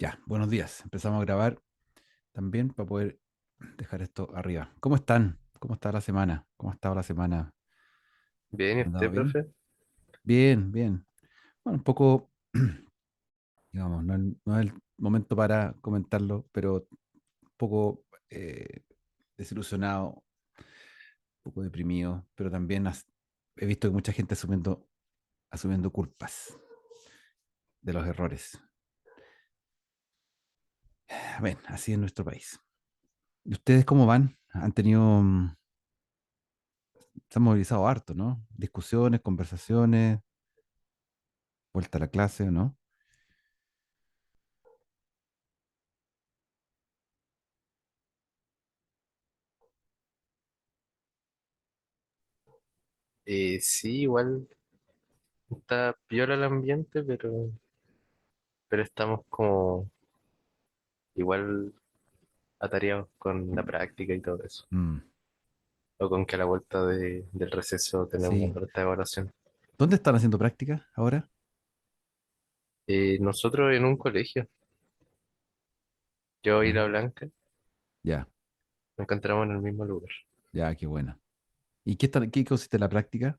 Ya, buenos días. Empezamos a grabar también para poder dejar esto arriba. ¿Cómo están? ¿Cómo está la semana? ¿Cómo ha estado la semana? Bien, ¿y ¿Ha andado usted, bien? profe? Bien, bien. Bueno, un poco, digamos, no es el momento para comentarlo, pero un poco desilusionado, un poco deprimido, pero también he visto que mucha gente asumiendo culpas de los errores. Bueno, así es nuestro país. ¿Y ustedes cómo van? ¿Han tenido, se han movilizado harto, ¿no? Discusiones, conversaciones, vuelta a la clase, ¿no? Sí, igual está piola el ambiente, pero estamos como igual atareados con la práctica y todo eso. Mm, O con que a la vuelta del receso tenemos sí. esta evaluación. ¿Dónde están haciendo práctica ahora? Nosotros en un colegio, yo y Ya, la Blanca, ya, nos encontramos en el mismo lugar. ya, qué buena. ¿Y qué consiste la práctica?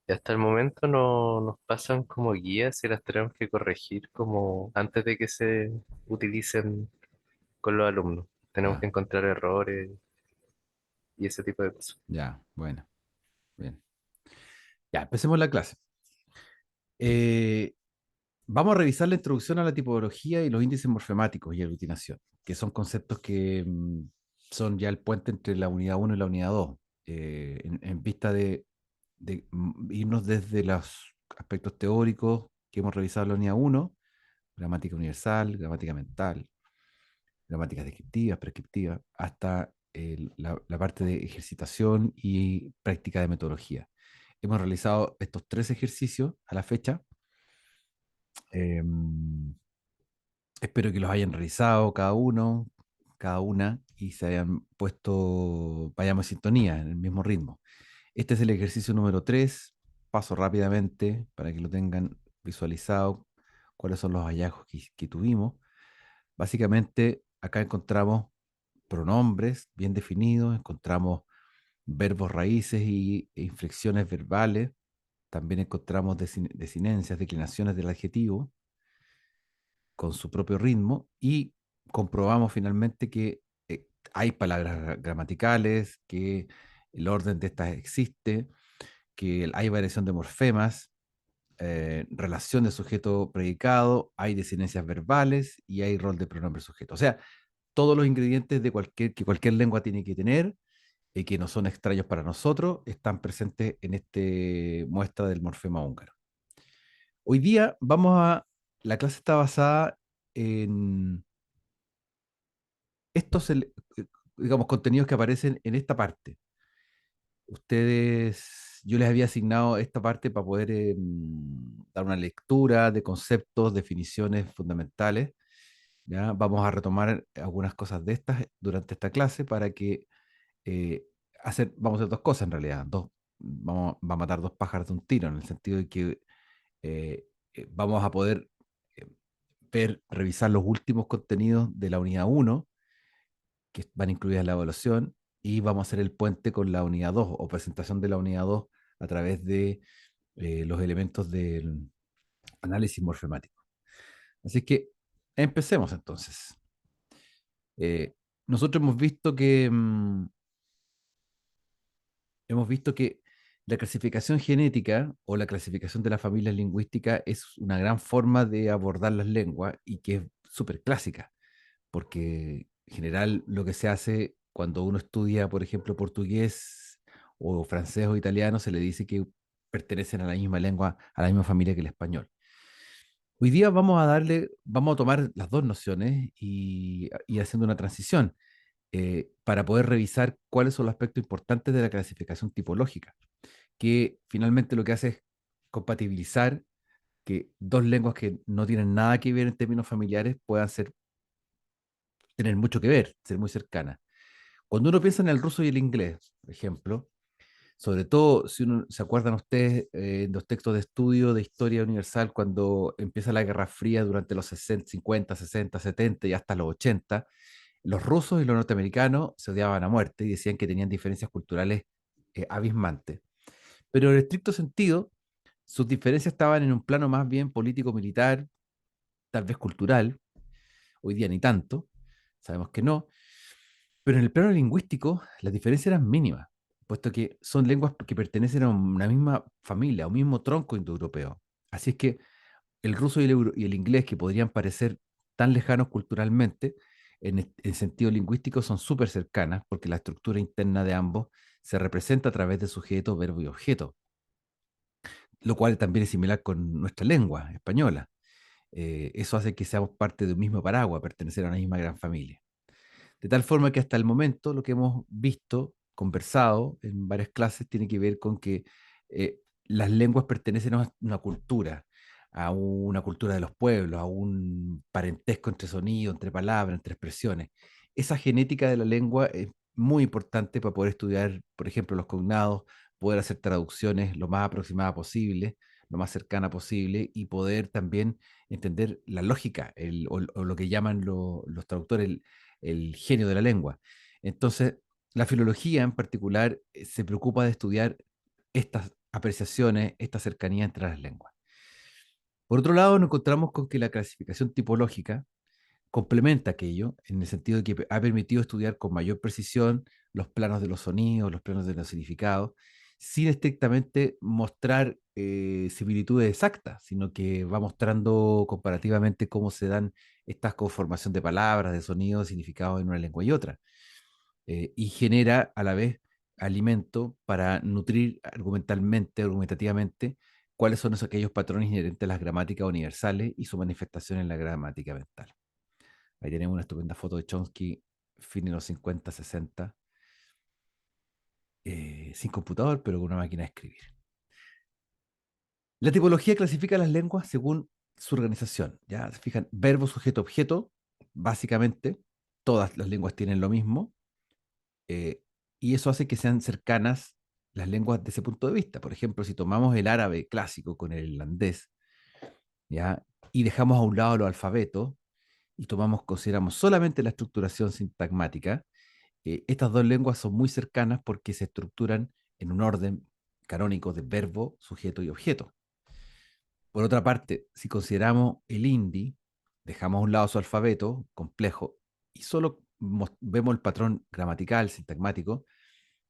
Y hasta el momento no nos pasan como guías y las tenemos que corregir como antes de que se utilicen con los alumnos. Tenemos Ya, que encontrar errores y ese tipo de cosas. ya, bueno, bien. Ya, empecemos la clase. Eh, Vamos a revisar la introducción a la tipología y los índices morfemáticos y aglutinación, que son conceptos que son ya el puente entre la unidad uno y la unidad 2, en vista de irnos desde los aspectos teóricos que hemos revisado en la unidad uno, gramática universal, gramática mental, gramáticas descriptivas, prescriptivas, hasta la parte de ejercitación y práctica de metodología. Hemos realizado estos tres ejercicios a la fecha. Em, Espero que los hayan realizado cada uno, cada una, y se hayan puesto, vayamos en sintonía, en el mismo ritmo. Este es el ejercicio número 3. Paso rápidamente para que lo tengan visualizado, cuáles son los hallazgos que tuvimos. Básicamente, acá encontramos pronombres bien definidos, encontramos verbos raíces e inflexiones verbales, también encontramos desinencias, declinaciones del adjetivo con su propio ritmo y comprobamos finalmente que hay palabras gramaticales, que el orden de estas existe, que hay variación de morfemas, relación de sujeto-predicado, hay desinencias verbales y hay rol de pronombre-sujeto. O sea, todos los ingredientes que cualquier lengua tiene que tener y que no son extraños para nosotros, están presentes en esta muestra del morfema húngaro. Hoy día la clase está basada en estos, digamos, contenidos que aparecen en esta parte. Yo les había asignado esta parte para poder dar una lectura de conceptos, definiciones fundamentales. ¿Ya? Vamos a retomar algunas cosas de estas durante esta clase para que vamos a hacer dos cosas en realidad. Va a matar dos pájaros de un tiro, en el sentido de que vamos a poder eh, revisar los últimos contenidos de la unidad uno que van incluidas en la evaluación, y vamos a hacer el puente con la unidad 2 o presentación de la unidad 2 a través de los elementos del análisis morfemático. Así que empecemos entonces. Eh, Nosotros hemos visto que la clasificación genética o la clasificación de las familias lingüísticas es una gran forma de abordar las lenguas y que es súper clásica, porque en general lo que se hace cuando uno estudia, por ejemplo, portugués o francés o italiano, se le dice que pertenecen a la misma lengua, a la misma familia que el español. Hoy día vamos a tomar las dos nociones y haciendo una transición para poder revisar cuáles son los aspectos importantes de la clasificación tipológica, que finalmente lo que hace es compatibilizar que dos lenguas que no tienen nada que ver en términos familiares puedan tener mucho que ver, ser muy cercanas. Cuando uno piensa en el ruso y el inglés, por ejemplo, Sobre todo, si uno se acuerdan ustedes en los textos de estudio de historia universal, cuando empieza la Guerra Fría durante los 60, 50, 60, 70 y hasta los 80, los rusos y los norteamericanos se odiaban a muerte y decían que tenían diferencias culturales abismantes. Pero en estricto sentido, sus diferencias estaban en un plano más bien político-militar, tal vez cultural, hoy día ni tanto, sabemos que no, pero en el plano lingüístico las diferencias eran mínimas, puesto que son lenguas que pertenecen a una misma familia, a un mismo tronco indoeuropeo. Así es que el ruso y el inglés, que podrían parecer tan lejanos culturalmente, en sentido lingüístico son súper cercanas, porque la estructura interna de ambos se representa a través de sujeto, verbo y objeto, lo cual también es similar con nuestra lengua española. Eso hace que seamos parte de un mismo paraguas, pertenecer a una misma gran familia. De tal forma que hasta el momento lo que hemos visto, conversado en varias clases, tiene que ver con que las lenguas pertenecen a una cultura, a una cultura de los pueblos, a un parentesco entre sonidos, entre palabras, entre expresiones. Esa genética de la lengua es muy importante para poder estudiar, por ejemplo, los cognados, poder hacer traducciones lo más aproximada posible, lo más cercana posible y poder también entender la lógica, o lo que llaman los traductores el genio de la lengua. Entonces, la filología en particular se preocupa de estudiar estas apreciaciones, esta cercanía entre las lenguas. Por otro lado, nos encontramos con que la clasificación tipológica complementa aquello en el sentido de que ha permitido estudiar con mayor precisión los planos de los sonidos, los planos de los significados, sin estrictamente mostrar similitudes exactas, sino que va mostrando comparativamente cómo se dan estas conformación de palabras, de sonidos, de significados en una lengua y otra, y genera a la vez alimento para nutrir argumentalmente, argumentativamente, cuáles son aquellos patrones inherentes a las gramáticas universales y su manifestación en la gramática mental. Ahí tenemos una estupenda foto de Chomsky, fin de los 50, 60, sin computador, pero con una máquina de escribir. La tipología clasifica las lenguas según su organización. ¿Ya? Se fijan, verbo, sujeto, objeto, básicamente, todas las lenguas tienen lo mismo, eh, y eso hace que sean cercanas las lenguas de ese punto de vista. Por ejemplo, si tomamos el árabe clásico con el irlandés, ¿ya? Y dejamos a un lado los alfabetos y consideramos solamente la estructuración sintagmática, estas dos lenguas son muy cercanas porque se estructuran en un orden canónico de verbo, sujeto y objeto. Por otra parte, si consideramos el hindi, dejamos a un lado su alfabeto complejo y solo vemos el patrón gramatical, sintagmático,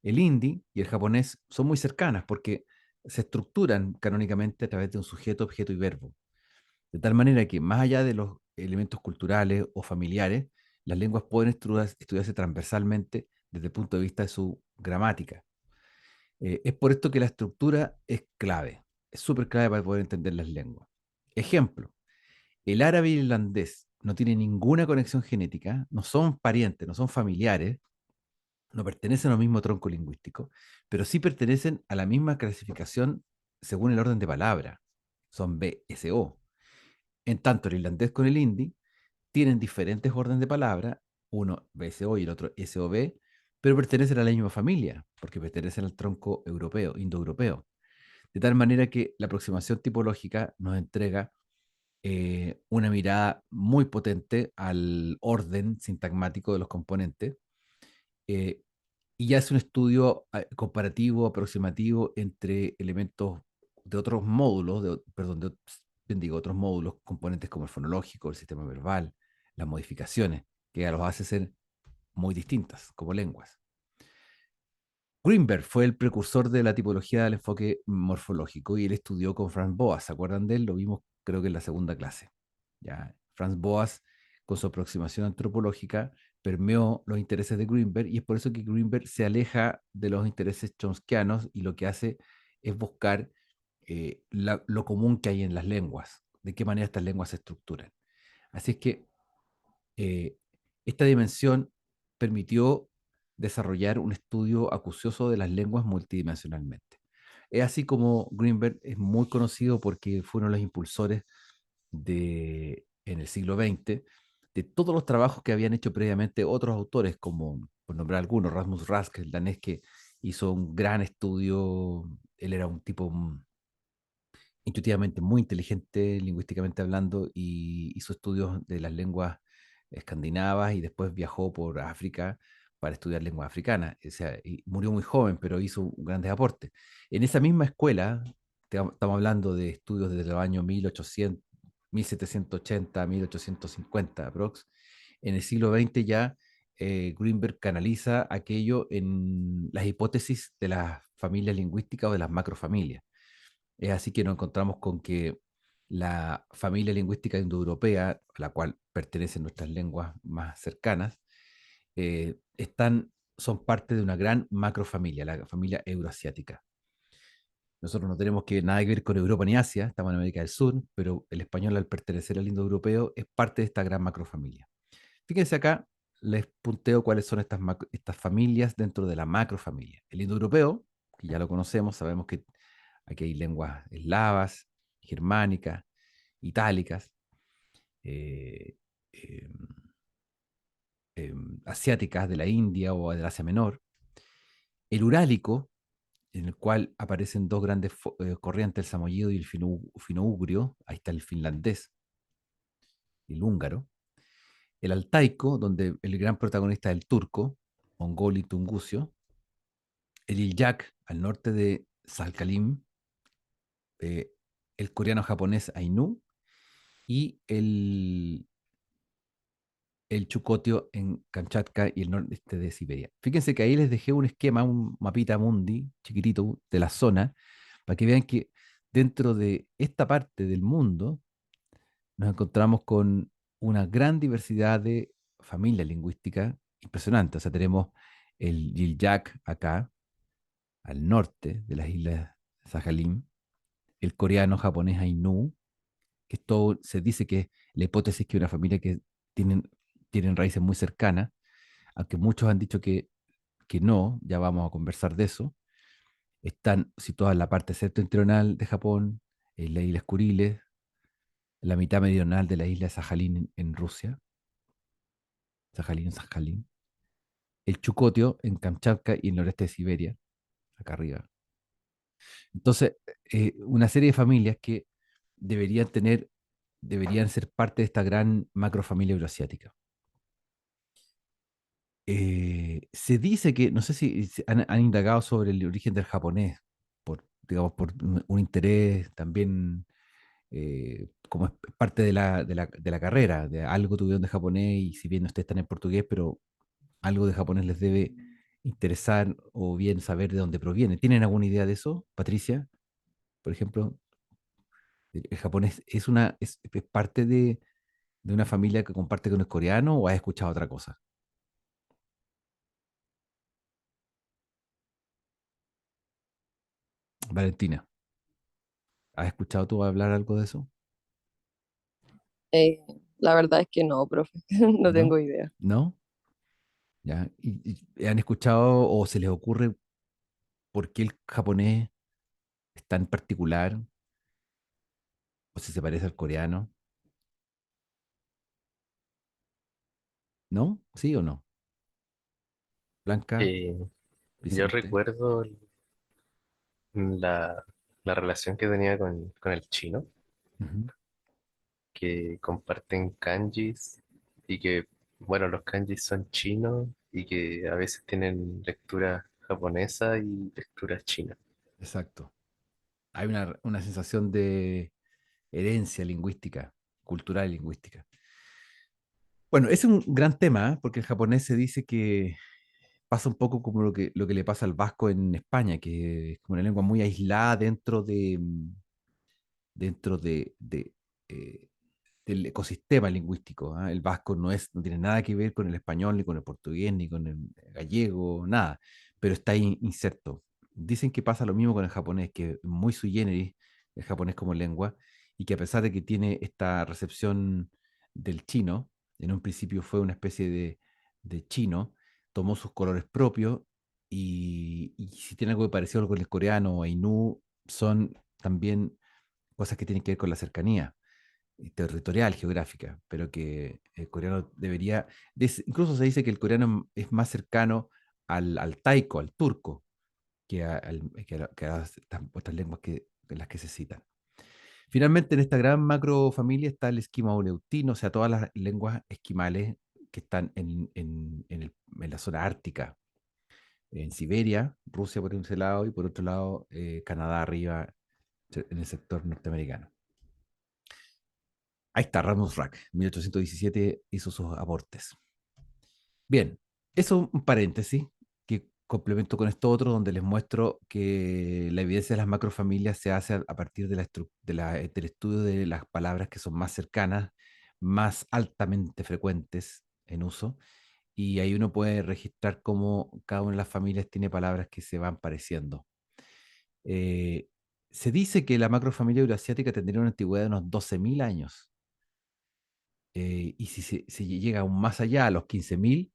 el hindi y el japonés son muy cercanas porque se estructuran canónicamente a través de un sujeto, objeto y verbo. De tal manera que más allá de los elementos culturales o familiares, las lenguas pueden estudiarse transversalmente desde el punto de vista de su gramática. Es por esto que la estructura es clave, es súper clave para poder entender las lenguas. Ejemplo, el árabe y el irlandés no tienen ninguna conexión genética, no son parientes, no son familiares, no pertenecen al mismo tronco lingüístico, pero sí pertenecen a la misma clasificación según el orden de palabra. Son BSO. En tanto, el irlandés con el hindi tienen diferentes órdenes de palabra, uno BSO y el otro SOB, pero pertenecen a la misma familia, porque pertenecen al tronco europeo, indoeuropeo. De tal manera que la aproximación tipológica nos entrega una mirada muy potente al orden sintagmático de los componentes, eh, y ya es un estudio comparativo, aproximativo entre elementos de otros módulos, perdón, bien digo, otros módulos, componentes como el fonológico, el sistema verbal, las modificaciones, que ya los hace ser muy distintas como lenguas. Greenberg fue el precursor de la tipología del enfoque morfológico y él estudió con Franz Boas. ¿Se acuerdan de él? Lo vimos creo que en la segunda clase. ¿Ya? Franz Boas, con su aproximación antropológica, permeó los intereses de Greenberg y es por eso que Greenberg se aleja de los intereses chomskianos y lo que hace es buscar lo común que hay en las lenguas, de qué manera estas lenguas se estructuran. Así es que eh, esta dimensión permitió desarrollar un estudio acucioso de las lenguas multidimensionalmente. Es así como Greenberg es muy conocido porque fue uno de los impulsores en el siglo XX de todos los trabajos que habían hecho previamente otros autores, como, por nombrar algunos, Rasmus Rask, el danés que hizo un gran estudio. Él era un tipo intuitivamente muy inteligente, lingüísticamente hablando, y hizo estudios de las lenguas escandinavas y después viajó por África para estudiar lenguas africanas. O sea, y murió muy joven, pero hizo grandes aportes. En esa misma escuela, estamos hablando de estudios desde los años 1800, 1780, 1850, aprox, en el siglo XX ya Greenberg canaliza aquello en las hipótesis de las familias lingüísticas o de las macrofamilias. Es así que nos encontramos con que la familia lingüística indoeuropea, a la cual pertenecen nuestras lenguas más cercanas, son parte de una gran macrofamilia, la familia euroasiática. Nosotros no tenemos nada que ver con Europa ni Asia, estamos en América del Sur, pero el español al pertenecer al indoeuropeo es parte de esta gran macrofamilia. Fíjense acá, les punteo cuáles son estas familias dentro de la macrofamilia. El indoeuropeo, que ya lo conocemos, sabemos que aquí hay lenguas eslavas, germánicas, itálicas, eh, eh, asiáticas de la India o del Asia Menor. El urálico, en el cual aparecen dos grandes corrientes, el samoyedo y el fino-ugrio, ahí está el finlandés, el húngaro. El altaico, donde el gran protagonista es el turco, mongol y tungucio. El ilyak, al norte de Salkalim, eh, el coreano-japonés Ainu, y el Chukotio en Kamchatka y el noreste de Siberia. Fíjense que ahí les dejé un esquema, un mapita mundi chiquitito de la zona, para que vean que dentro de esta parte del mundo nos encontramos con una gran diversidad de familias lingüísticas impresionante. O sea, tenemos el Yilyak acá, al norte de las islas Sajalín, el coreano japonés Ainu, que todo se dice que la hipótesis es que una familia que tienen raíces muy cercanas, aunque muchos han dicho que no, ya vamos a conversar de eso. Están situadas en la parte septentrional de Japón, en las Islas Kuriles, en la mitad meridional de la isla Sajalín en Rusia, Sajalín, el Chukotio en Kamchatka y en el noreste de Siberia, acá arriba. Entonces, una serie de familias que deberían tener, deberían ser parte de esta gran macrofamilia euroasiática. Se dice que, no sé si han indagado sobre el origen del japonés, digamos, por un interés también, como es parte de la carrera, de algo tuvieron de japonés y si bien no ustedes están en portugués, pero algo de japonés les debe interesar o bien saber de dónde proviene. ¿Tienen alguna idea de eso, Patricia? Por ejemplo, el japonés es parte de una familia que comparte con el coreano o has escuchado otra cosa? Valentina, ¿has escuchado tú hablar algo de eso? Eh, la verdad es que no, profe, no ¿No? tengo idea. ¿No? ¿Ya? ¿Y han escuchado o se les ocurre por qué el japonés es tan particular o si se parece al coreano? ¿No? ¿Sí o no? Blanca, Eh, yo Vicente. recuerdo la, la relación que tenía con el chino, Ujú. que comparten kanjis y que, bueno, los kanjis son chinos y que a veces tienen lectura japonesa y lectura china. Exacto. Hay una sensación de herencia lingüística, cultural y lingüística. Bueno, ese es un gran tema, ¿eh? Porque el japonés se dice que pasa un poco como lo que le pasa al vasco en España, que es como una lengua muy aislada dentro eh, del ecosistema lingüístico. ¿Ah? El vasco no tiene nada que ver con el español, ni con el portugués, ni con el gallego, nada, pero está ahí inserto. Dicen que pasa lo mismo con el japonés, que es muy sui generis el japonés como lengua, y que a pesar de que tiene esta recepción del chino, en un principio fue una especie de chino, tomó sus colores propios, y si tiene algo de parecido con el coreano o ainu, son también cosas que tienen que ver con la cercanía territorial, geográfica, pero que el coreano incluso se dice que el coreano es más cercano al taiko, al turco, que a las otras lenguas en las que se citan. Finalmente, en esta gran macrofamilia está el esquimauneutino, o sea, todas las lenguas esquimales que están en la zona ártica, en Siberia, Rusia por un lado, y por otro lado, Canadá arriba, en el sector norteamericano. Ahí está, Ramos Rack, 1817 hizo sus aportes. Bien, eso un paréntesis que complemento con esto otro donde les muestro que la evidencia de las macrofamilias se hace a partir del estudio de las palabras que son más cercanas, más altamente frecuentes en uso, y ahí uno puede registrar cómo cada una de las familias tiene palabras que se van pareciendo. Eh, Se dice que la macrofamilia euroasiática tendría una antigüedad de unos 12.000 años. Y si se llega aún más allá, a los 15.000,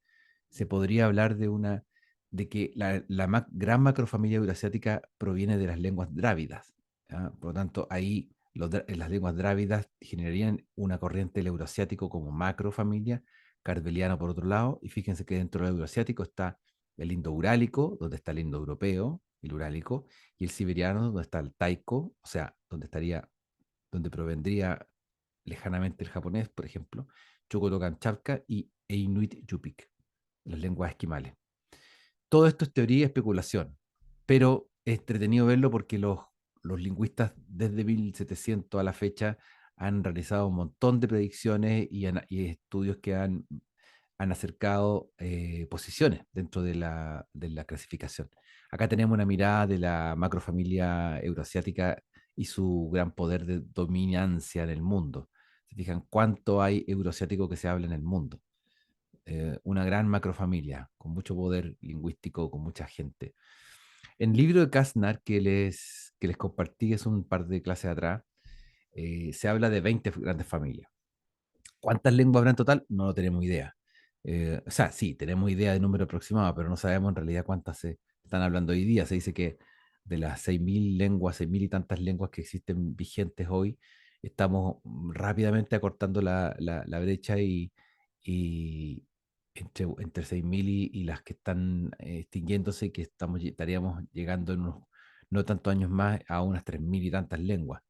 se podría hablar de que la gran macrofamilia euroasiática proviene de las lenguas drávidas. ¿Ya? Por lo tanto, ahí las lenguas drávidas generarían una corriente del euroasiático como macrofamilia, cardeliano por otro lado, y fíjense que dentro del euroasiático está el indo-urálico, donde está el indoeuropeo, el urálico, y el siberiano, donde está el taico, o sea, donde provendría lejanamente el japonés, por ejemplo, Chukotho-Kamchatka e Inuit-Yupik, las lenguas esquimales. Todo esto es teoría y especulación, pero es entretenido verlo porque los lingüistas desde 1700 a la fecha han realizado un montón de predicciones y estudios que han acercado posiciones dentro de la clasificación. Acá tenemos una mirada de la macrofamilia euroasiática y su gran poder de dominancia en el mundo. Se fijan cuánto hay euroasiático que se habla en el mundo. Una gran macrofamilia con mucho poder lingüístico, con mucha gente. En el libro de Kastner que les compartí es un par de clases atrás, se habla de 20 grandes familias. ¿Cuántas lenguas habrá en total? No lo tenemos idea. O sea, sí, tenemos idea de número aproximado, pero no sabemos en realidad cuántas se están hablando hoy día. Se dice que de las 6.000 lenguas, 6.000 y tantas lenguas que existen vigentes hoy, estamos rápidamente acortando la brecha y entre 6.000 y las que están extinguiéndose, que estaríamos llegando en unos no tantos años más a unas 3.000 y tantas lenguas.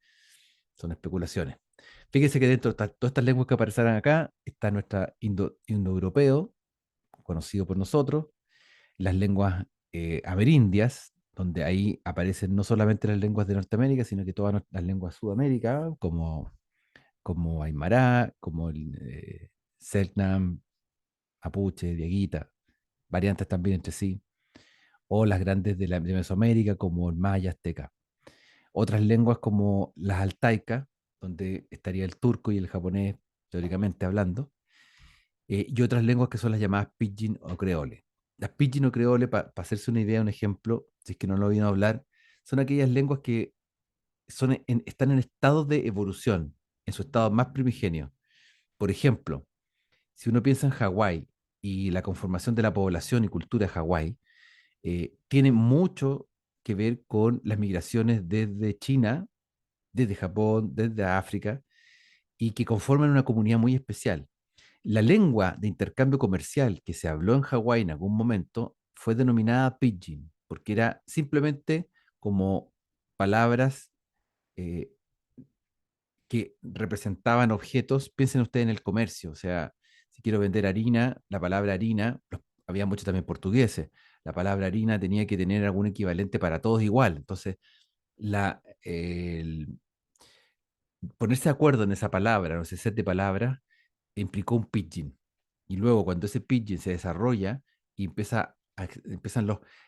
Son especulaciones. Fíjense que dentro de todas estas lenguas que aparecerán acá está nuestra indoeuropeo, conocido por nosotros, las lenguas amerindias, donde ahí aparecen no solamente las lenguas de Norteamérica, sino que todas las lenguas de Sudamérica, como Aymara, como el Selknam, Mapuche, Diaguita, variantes también entre sí, o las grandes de Mesoamérica, como el maya, azteca. Otras lenguas como las altaicas, donde estaría el turco y el japonés, teóricamente hablando, y otras lenguas que son las llamadas pidgin o creole. Las pidgin o creole, para hacerse una idea, un ejemplo, si es que no lo habían hablar, son aquellas lenguas que están en estado de evolución, en su estado más primigenio. Por ejemplo, si uno piensa en Hawái y la conformación de la población y cultura de Hawái, tiene mucho que ver con las migraciones desde China, desde Japón, desde África, y que conforman una comunidad muy especial. La lengua de intercambio comercial que se habló en Hawái en algún momento fue denominada pidgin, porque era simplemente como palabras eh, que representaban objetos. Piensen ustedes en el comercio, o sea, si quiero vender harina, la palabra harina, había muchos también portugueses, la palabra harina tenía que tener algún equivalente para todos igual. Entonces, el ponerse de acuerdo en esa palabra, en ese set de palabras, implicó un pidgin. Y luego cuando ese pidgin se desarrolla y empiezan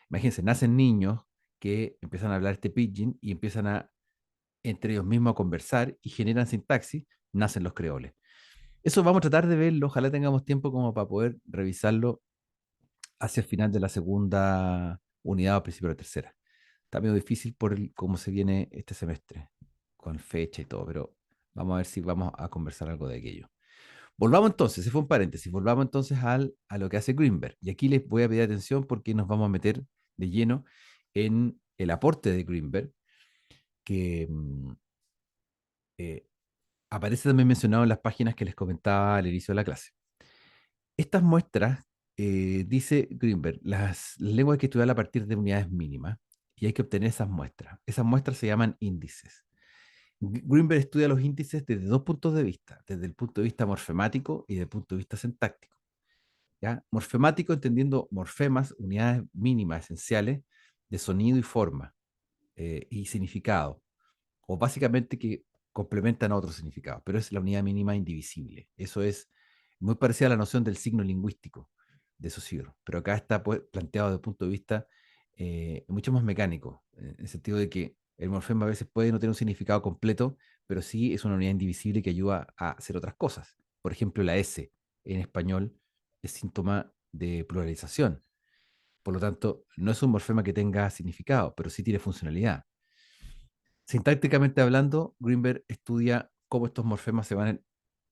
imagínense, nacen niños que empiezan a hablar este pidgin y empiezan entre ellos mismos a conversar y generan sintaxis, nacen los creoles. Eso vamos a tratar de verlo, ojalá tengamos tiempo como para poder revisarlo hacia el final de la segunda unidad o principio de la tercera. Está medio difícil por cómo se viene este semestre, con fecha y todo, pero vamos a ver si vamos a conversar algo de aquello. Volvamos entonces, ese fue un paréntesis, volvamos entonces a lo que hace Greenberg. Y aquí les voy a pedir atención porque nos vamos a meter de lleno en el aporte de Greenberg, que eh, aparece también mencionado en las páginas que les comentaba al inicio de la clase. Estas muestras, dice Greenberg, las lenguas hay que estudiar a partir de unidades mínimas. y hay que obtener esas muestras. Esas muestras se llaman índices. Greenberg estudia los índices desde dos puntos de vista, desde el punto de vista morfemático y desde el punto de vista sintáctico. ¿Ya? Morfemático entendiendo morfemas, unidades mínimas esenciales de sonido y forma y significado, o básicamente que complementan a otros significados, pero es la unidad mínima indivisible. Eso es muy parecida a la noción del signo lingüístico de Saussure, pero acá está pues, planteado desde el punto de vista mucho más mecánico, en el sentido de que el morfema a veces puede no tener un significado completo, pero sí es una unidad indivisible que ayuda a hacer otras cosas. Por ejemplo, la S en español es síntoma de pluralización. Por lo tanto, no es un morfema que tenga significado, pero sí tiene funcionalidad. Sintácticamente hablando, Greenberg estudia cómo estos morfemas se van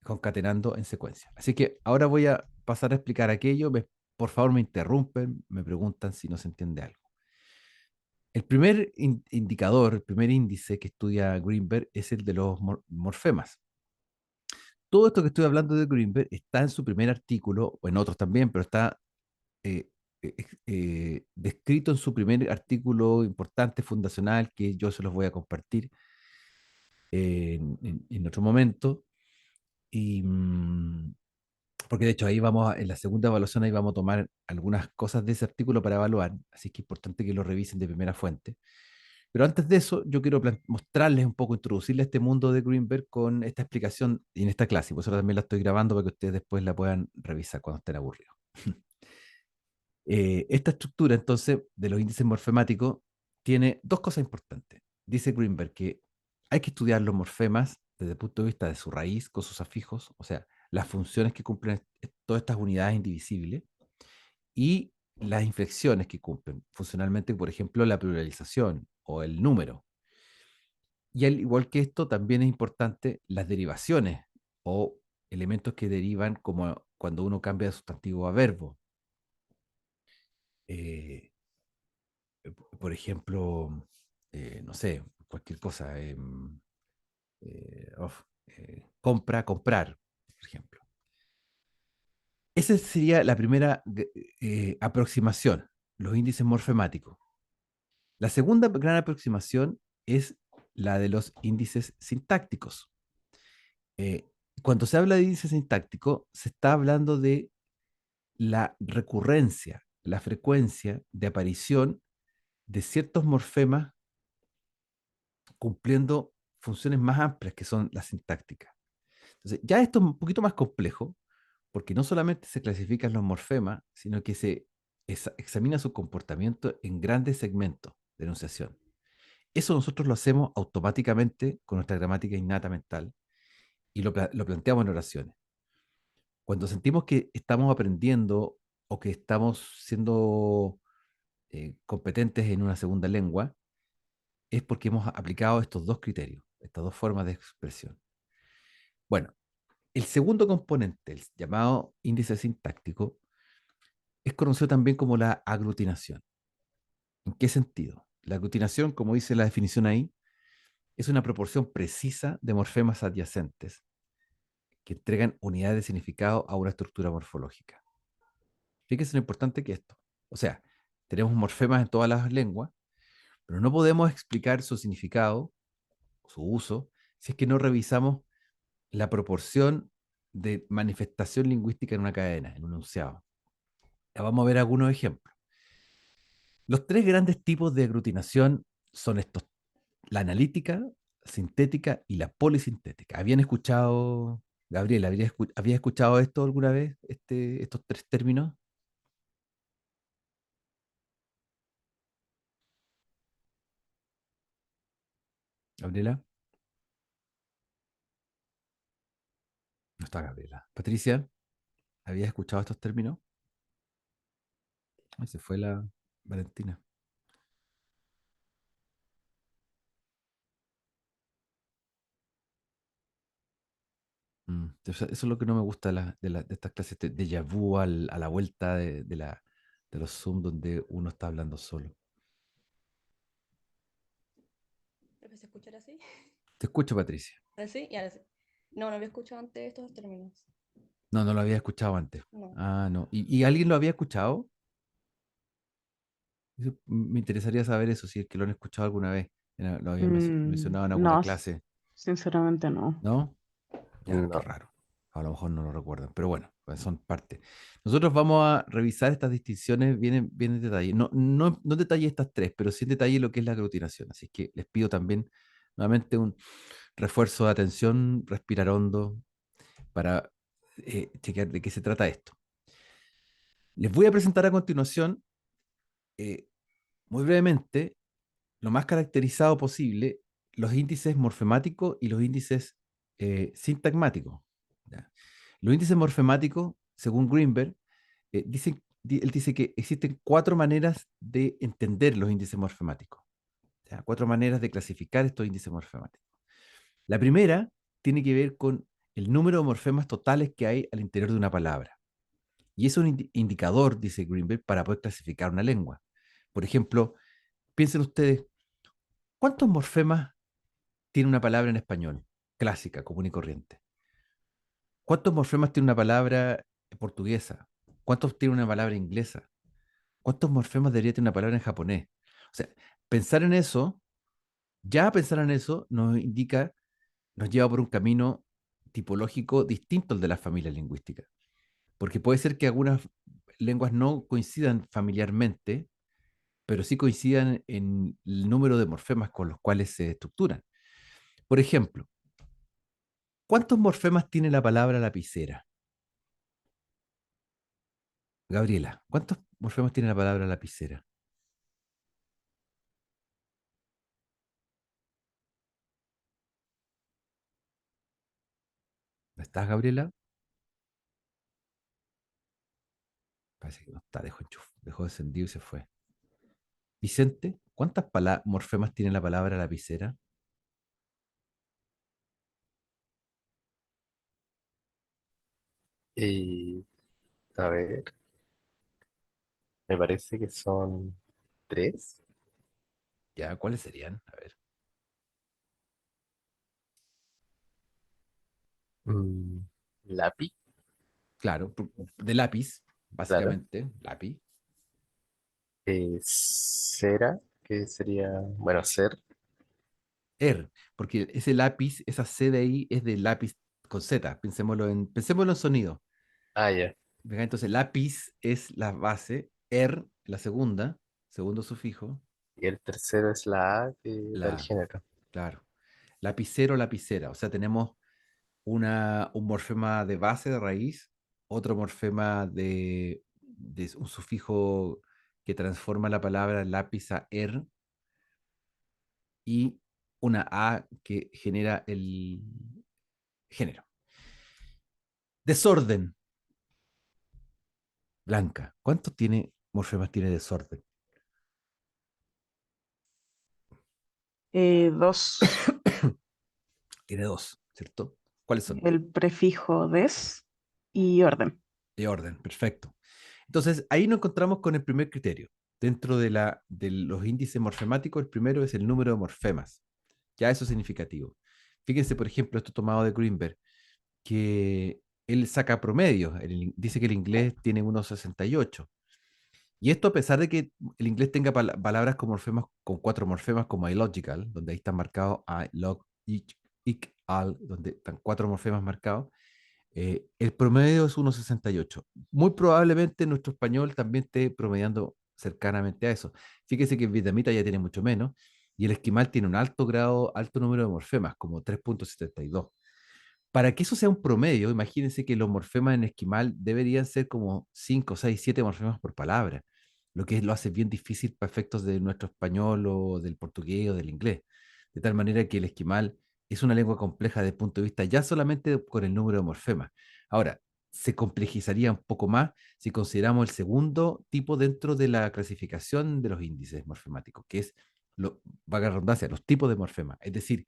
concatenando en secuencia. Así que ahora voy a pasar a explicar aquello. Por favor, me interrumpen, me preguntan si no se entiende algo. El primer indicador, el primer índice que estudia Greenberg es el de los morfemas. Todo esto que estoy hablando de Greenberg está en su primer artículo, o en otros también, pero está eh, descrito en su primer artículo importante, fundacional, que yo se los voy a compartir en otro momento. Y, porque de hecho ahí en la segunda evaluación ahí vamos a tomar algunas cosas de ese artículo para evaluar, así que es importante que lo revisen de primera fuente. Pero antes de eso, yo quiero mostrarles un poco, introducirles a este mundo de Greenberg con esta explicación y en esta clase. Por eso también la estoy grabando para que ustedes después la puedan revisar cuando estén aburridos. Esta estructura, entonces, de los índices morfemáticos tiene dos cosas importantes. Dice Greenberg que hay que estudiar los morfemas desde el punto de vista de su raíz con sus afijos, o sea, las funciones que cumplen todas estas unidades indivisibles y las inflexiones que cumplen funcionalmente, por ejemplo, la pluralización o el número. Y al igual que esto, también es importante las derivaciones o elementos que derivan como cuando uno cambia de sustantivo a verbo. Eh, por ejemplo, no sé, cualquier cosa, compra, comprar, por ejemplo. Esa sería la primera aproximación, los índices morfemáticos. La segunda gran aproximación es la de los índices sintácticos. Eh, Cuando se habla de índice sintáctico, se está hablando de la recurrencia, la frecuencia de aparición de ciertos morfemas cumpliendo funciones más amplias que son las sintácticas. Entonces, ya esto es un poquito más complejo, porque no solamente se clasifican los morfemas, sino que se examina su comportamiento en grandes segmentos de enunciación. Eso nosotros lo hacemos automáticamente con nuestra gramática innata mental y lo planteamos en oraciones. Cuando sentimos que estamos aprendiendo o que estamos siendo competentes en una segunda lengua, es porque hemos aplicado estos dos criterios, estas dos formas de expresión. Bueno, el segundo componente, el llamado índice sintáctico, es conocido también como la aglutinación. ¿En qué sentido? La aglutinación, como dice la definición ahí, es una proporción precisa de morfemas adyacentes que entregan unidades de significado a una estructura morfológica. Fíjense lo importante que esto. O sea, tenemos morfemas en todas las lenguas, pero no podemos explicar su significado, su uso, si es que no revisamos la proporción de manifestación lingüística en una cadena, en un enunciado. Ya vamos a ver algunos ejemplos. Los tres grandes tipos de aglutinación son estos: la analítica, sintética y la polisintética. ¿Habían escuchado, Gabriel, había escuchado esto alguna vez, estos tres términos? Gabriela, no está Gabriela. Patricia, ¿habías escuchado estos términos? Ay, se fue la Valentina. Eso es lo que no me gusta de estas clases de déjà vu a la vuelta de los Zoom donde uno está hablando solo. ¿Profe, se escuchará así? Te escucho, Patricia. ¿Ahora sí? Y ahora sí. No, no había escuchado antes estos términos. No, no lo había escuchado antes. No. Ah, no. ¿Y alguien lo había escuchado? Me interesaría saber eso, si es que lo han escuchado alguna vez. Lo habían mencionado en alguna No, clase, sinceramente no. ¿no? Ya, qué No. raro. A lo mejor no lo recuerdan, pero bueno, pues son parte. Nosotros vamos a revisar estas distinciones bien en detalle. No en detalle estas tres, pero sí en detalle lo que es la aglutinación. Así que les pido también nuevamente un refuerzo de atención, respirar hondo para chequear de qué se trata esto. Les voy a presentar a continuación, eh, muy brevemente, lo más caracterizado posible, los índices morfemáticos y los índices sintagmáticos. ¿Ya? Los índices morfemáticos, según Greenberg, él dice que existen cuatro maneras de entender los índices morfemáticos. ¿Ya? Cuatro maneras de clasificar estos índices morfemáticos. La primera tiene que ver con el número de morfemas totales que hay al interior de una palabra. Y es un indicador, dice Greenberg, para poder clasificar una lengua. Por ejemplo, piensen ustedes, ¿cuántos morfemas tiene una palabra en español? Clásica, común y corriente. ¿Cuántos morfemas tiene una palabra portuguesa? ¿Cuántos tiene una palabra inglesa? ¿Cuántos morfemas debería tener una palabra en japonés? O sea, pensar en eso, ya pensar en eso nos indica, nos lleva por un camino tipológico distinto al de las familias lingüísticas. Porque puede ser que algunas lenguas no coincidan familiarmente, pero sí coincidan en el número de morfemas con los cuales se estructuran. Por ejemplo, ¿cuántos morfemas tiene la palabra lapicera? Gabriela, ¿cuántos morfemas tiene la palabra lapicera? ¿No estás, Gabriela? Parece que no está, dejó encendido y se fue. Vicente, ¿cuántas morfemas tiene la palabra lapicera? Y a ver, me parece que son tres. Ya, ¿cuáles serían? A ver, Mm, lápiz, claro, de lápiz, claro. básicamente, lápiz. Cera, que sería, bueno, ser. Porque ese lápiz, esa C de ahí es de lápiz con Z, pensémoslo en sonido. Ah, ya. ¿Verdad? Entonces, lápiz es la base, la segunda, segundo sufijo, Y el tercero es la A, que da el la, género. claro. Lapicero, lapicera. O sea, tenemos un morfema de base, de raíz, otro morfema de un sufijo que transforma la palabra lápiz a y una A que genera el género. Desorden, Blanca. ¿Cuántos morfemas tiene desorden? Dos, Tiene dos, ¿cierto? ¿Cuáles son? el prefijo des y orden. De orden, perfecto. Entonces, ahí nos encontramos con el primer criterio. Dentro de los índices morfemáticos, el primero es el número de morfemas. Ya eso es significativo. Fíjense, por ejemplo, esto tomado de Greenberg, que él saca promedios. Dice que el inglés tiene unos 68. Y esto a pesar de que el inglés tenga palabras con morfemas, con cuatro morfemas como illogical, donde ahí están marcados I, log, ich, al, donde están cuatro morfemas marcados, el promedio es 1,68. Muy probablemente nuestro español también esté promediando cercanamente a eso. Fíjese que el vietnamita ya tiene mucho menos y el esquimal tiene un alto número de morfemas, como 3,72. Para que eso sea un promedio, imagínense que los morfemas en esquimal deberían ser como 5, 6, 7 morfemas por palabra, lo que lo hace bien difícil para efectos de nuestro español o del portugués o del inglés. De tal manera que el esquimal es una lengua compleja desde el punto de vista ya solamente con el número de morfemas. Ahora, se complejizaría un poco más si consideramos el segundo tipo dentro de la clasificación de los índices morfemáticos, que es, valga la redundancia, los tipos de morfemas. Es decir,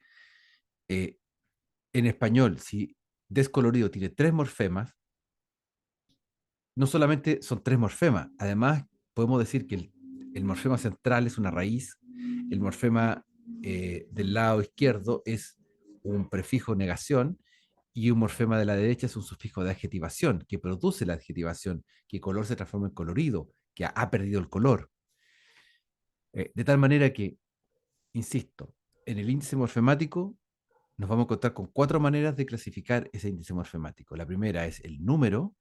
eh, en español, si descolorido tiene tres morfemas, no solamente son tres morfemas, además podemos decir que el morfema central es una raíz, el morfema del lado izquierdo es un prefijo negación y un morfema de la derecha es un sufijo de adjetivación que produce la adjetivación, que color se transforma en colorido, que ha perdido el color. De tal manera que, insisto, en el índice morfemático nos vamos a encontrar con 4 maneras de clasificar ese índice morfemático. La primera es el número,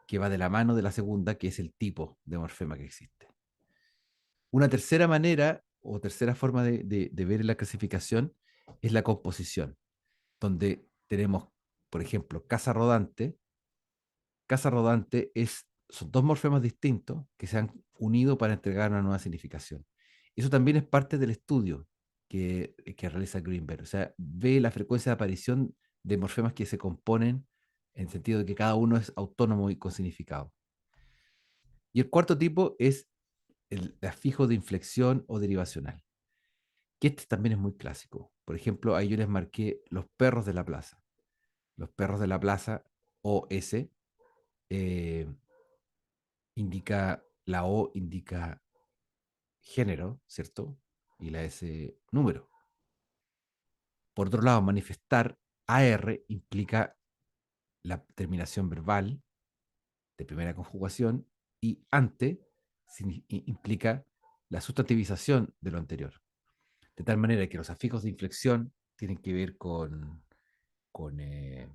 que va de la mano de la segunda, que es el tipo de morfema que existe. Una tercera manera o tercera forma de ver la clasificación es la composición, donde tenemos, por ejemplo, casa rodante. Casa rodante son 2 morfemas distintos que se han unido para entregar una nueva significación. Eso también es parte del estudio que realiza Greenberg. O sea, ve la frecuencia de aparición de morfemas que se componen en el sentido de que cada uno es autónomo y con significado. Y el cuarto tipo es el afijo de inflexión o derivacional, que este también es muy clásico. Por ejemplo, ahí yo les marqué los perros de la plaza. Los perros de la plaza, OS, eh, la O indica género, ¿cierto? Y la S número. Por otro lado, manifestar, AR, implica la terminación verbal de primera conjugación y ante implica la sustantivización de lo anterior. De tal manera que los afijos de inflexión tienen que ver con, eh,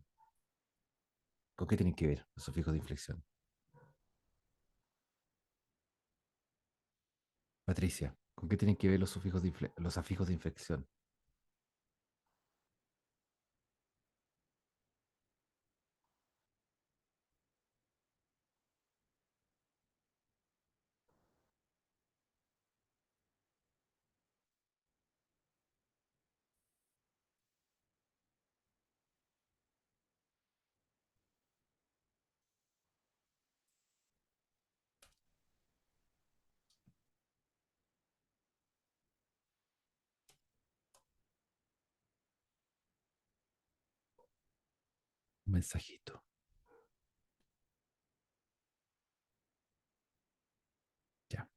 ¿con qué tienen que ver los sufijos de inflexión? Patricia, ¿con qué tienen que ver los sufijos los afijos de inflexión? Un mensajito. Ya,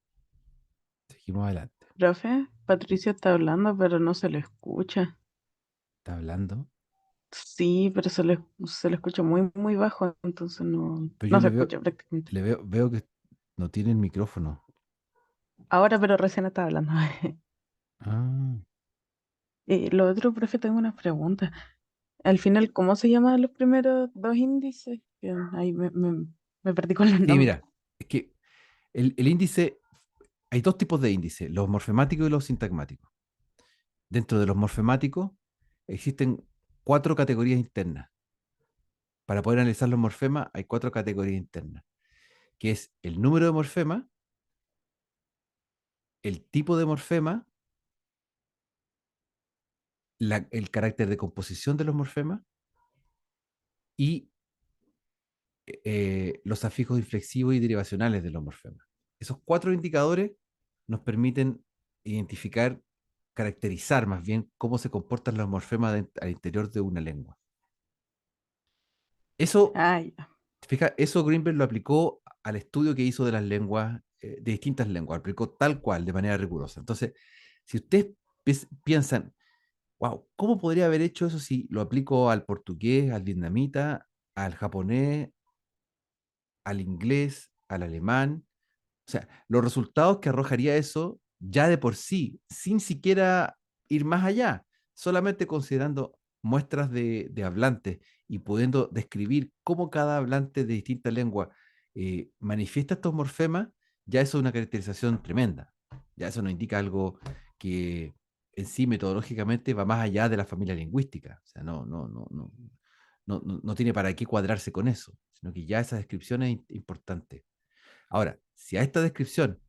seguimos adelante. Profe, Patricio está hablando, pero no se le escucha. ¿Está hablando? Sí, pero se le escucha muy, muy bajo, entonces no, Pero yo no se escucha prácticamente. veo que no tiene el micrófono. Ahora, pero recién está hablando. Ah, Lo otro, profe, tengo una pregunta. Al final, ¿cómo se llaman los primeros dos índices? Que ahí me perdí con los sí, nombres. mira, es que el índice, hay 2 tipos de índice, los morfemáticos y los sintagmáticos. Dentro de los morfemáticos existen 4 categorías internas. Para poder analizar los morfemas hay 4 categorías internas, que es el número de morfema, el tipo de morfema, el carácter de composición de los morfemas y los afijos inflexivos y derivacionales de los morfemas. Esos 4 indicadores nos permiten identificar, caracterizar más bien cómo se comportan los morfemas al interior de una lengua. Eso, Ah, ya. fija, eso Greenberg lo aplicó al estudio que hizo de las lenguas, de distintas lenguas, lo aplicó tal cual, de manera rigurosa. Entonces, si ustedes piensan, wow, ¿cómo podría haber hecho eso si lo aplico al portugués, al vietnamita, al japonés, al inglés, al alemán? O sea, los resultados que arrojaría eso ya de por sí, sin siquiera ir más allá, solamente considerando muestras de hablantes y pudiendo describir cómo cada hablante de distinta lengua manifiesta estos morfemas, ya eso es una caracterización tremenda. Ya eso nos indica algo que en sí metodológicamente va más allá de la familia lingüística. O sea, no tiene para qué cuadrarse con eso, sino que ya esa descripción es importante. Ahora, si a esta descripción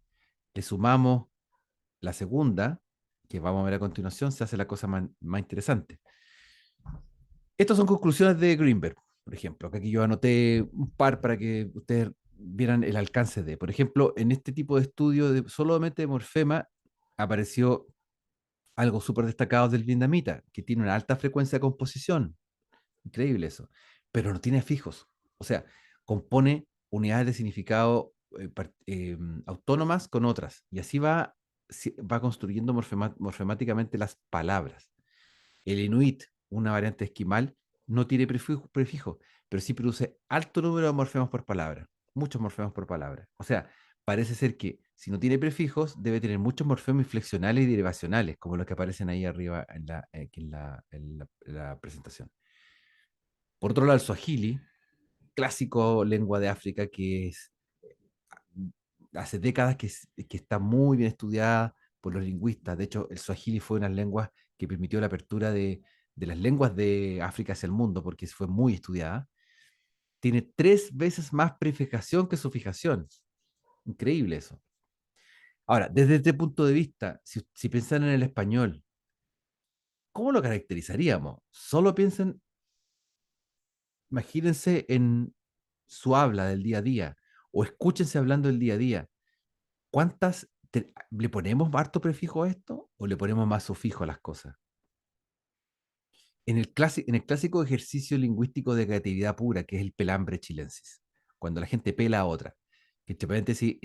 le sumamos la segunda, que vamos a ver a continuación, se hace la cosa más interesante. Estas son conclusiones de Greenberg, por ejemplo, que aquí yo anoté un par para que ustedes vieran el alcance de. Por ejemplo, en este tipo de estudio de solamente de morfema apareció algo súper destacado del vietnamita, que tiene una alta frecuencia de composición. Increíble eso. Pero no tiene fijos. O sea, compone unidades de significado autónomas con otras. Y así va construyendo morfemáticamente las palabras. El inuit, una variante esquimal, no tiene prefijo, pero sí produce alto número de morfemas por palabra. Muchos morfemas por palabra. O sea, parece ser que si no tiene prefijos, debe tener muchos morfemas inflexionales y derivacionales, como los que aparecen ahí arriba aquí en la presentación. Por otro lado, el suajili, clásico lengua de África que hace décadas que está muy bien estudiada por los lingüistas. De hecho, el suajili fue una de las lenguas que permitió la apertura de las lenguas de África hacia el mundo, porque fue muy estudiada. Tiene 3 veces más prefijación que sufijación. Increíble eso. Ahora, desde este punto de vista, si piensan en el español, ¿cómo lo caracterizaríamos? Solo piensen, imagínense en su habla del día a día, o escúchense hablando del día a día. ¿Le ponemos harto prefijo a esto o le ponemos más sufijo a las cosas? En el clásico ejercicio lingüístico de creatividad pura, que es el pelambre chilensis, cuando la gente pela a otra, que entre paréntesis,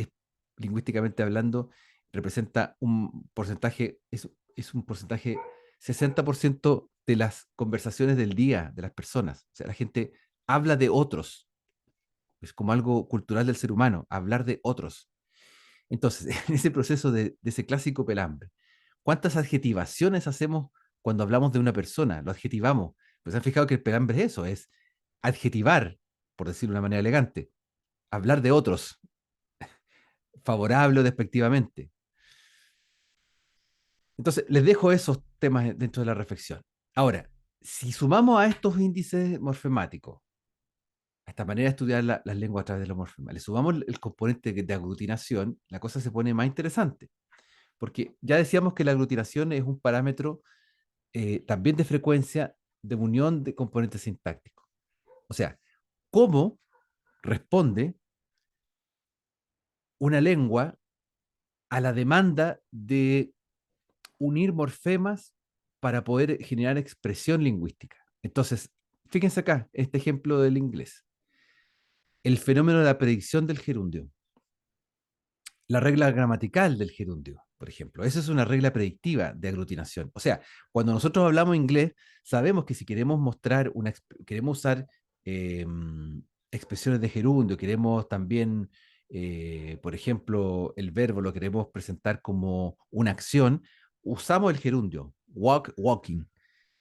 lingüísticamente hablando, representa un porcentaje, es un porcentaje, 60% de las conversaciones del día de las personas. O sea, la gente habla de otros, es como algo cultural del ser humano, hablar de otros. Entonces, en ese proceso de ese clásico pelambre, ¿cuántas adjetivaciones hacemos cuando hablamos de una persona? Lo adjetivamos. Pues se han fijado que el pelambre es eso, es adjetivar, por decirlo de una manera elegante, hablar de otros, favorable o despectivamente. Entonces, les dejo esos temas dentro de la reflexión. Ahora, si sumamos a estos índices morfemáticos, a esta manera de estudiar las lenguas a través de los morfemas, le sumamos el componente de aglutinación, la cosa se pone más interesante. Porque ya decíamos que la aglutinación es un parámetro también de frecuencia de unión de componentes sintácticos. O sea, ¿cómo responde una lengua a la demanda de unir morfemas para poder generar expresión lingüística? Entonces, fíjense acá, este ejemplo del inglés. El fenómeno de la predicción del gerundio. La regla gramatical del gerundio, por ejemplo. Esa es una regla predictiva de aglutinación. O sea, cuando nosotros hablamos inglés, sabemos que si queremos queremos usar eh, expresiones de gerundio, queremos también, por ejemplo, el verbo lo queremos presentar como una acción, usamos el gerundio, walk, walking.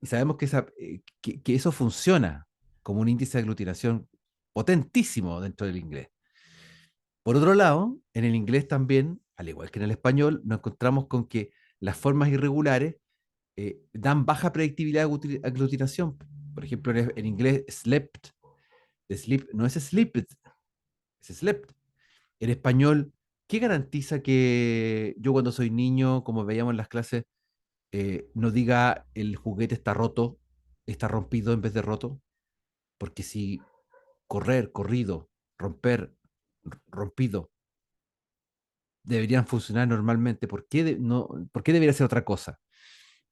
Y sabemos que eso funciona como un índice de aglutinación potentísimo dentro del inglés. Por otro lado, en el inglés también, al igual que en el español, nos encontramos con que las formas irregulares dan baja predictibilidad de aglutinación. Por ejemplo, en inglés, slept, sleep no es sleeped, es slept. En español, ¿qué garantiza que yo cuando soy niño, como veíamos en las clases, no diga el juguete está roto, está rompido en vez de roto? Porque si correr, corrido, romper, rompido, deberían funcionar normalmente. ¿Por qué debería ser otra cosa?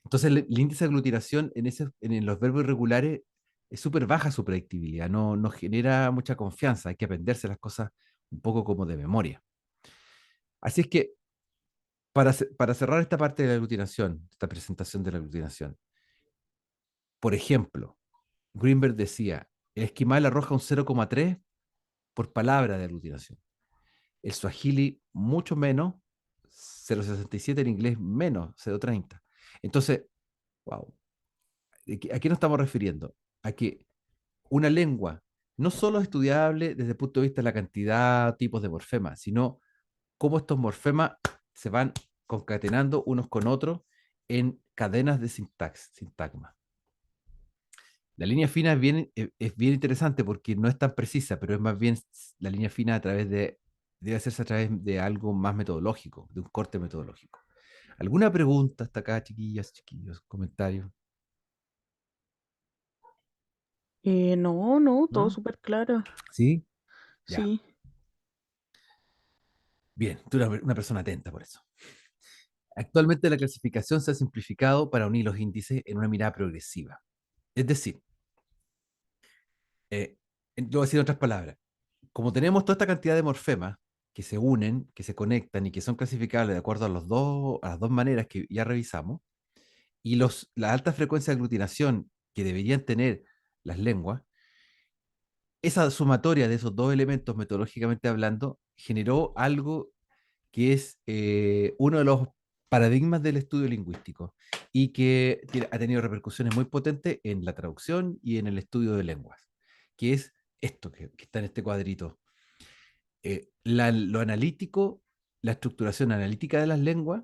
Entonces, el índice de aglutinación en los verbos irregulares es súper baja su predictibilidad, no genera mucha confianza, hay que aprenderse las cosas un poco como de memoria. Así es que, para cerrar esta parte de la aglutinación, esta presentación de la aglutinación, por ejemplo, Greenberg decía, el esquimal arroja un 0,3 por palabra de aglutinación. El swahili mucho menos, 0,67, el inglés menos, 0,30. Entonces, wow, ¿a qué nos estamos refiriendo? A que una lengua no solo es estudiable desde el punto de vista de la cantidad, tipos de morfemas, sino cómo estos morfemas se van concatenando unos con otros en cadenas de sintagma. La línea fina es bien interesante porque no es tan precisa, pero es más bien la línea fina debe hacerse a través de algo más metodológico, de un corte metodológico. ¿Alguna pregunta hasta acá, chiquillas, chiquillos? ¿Comentarios? No, todo ¿No? súper claro. ¿Sí? Ya. Sí. Bien, tú eres una persona atenta por eso. Actualmente la clasificación se ha simplificado para unir los índices en una mirada progresiva. Es decir, lo voy a decir en otras palabras, como tenemos toda esta cantidad de morfemas que se unen, que se conectan y que son clasificables de acuerdo a las dos maneras que ya revisamos, y la alta frecuencia de aglutinación que deberían tener las lenguas, esa sumatoria de esos dos elementos metodológicamente hablando generó algo que es uno de los paradigmas del estudio lingüístico y que ha tenido repercusiones muy potentes en la traducción y en el estudio de lenguas, que es esto que está en este cuadrito. Lo analítico, la estructuración analítica de las lenguas,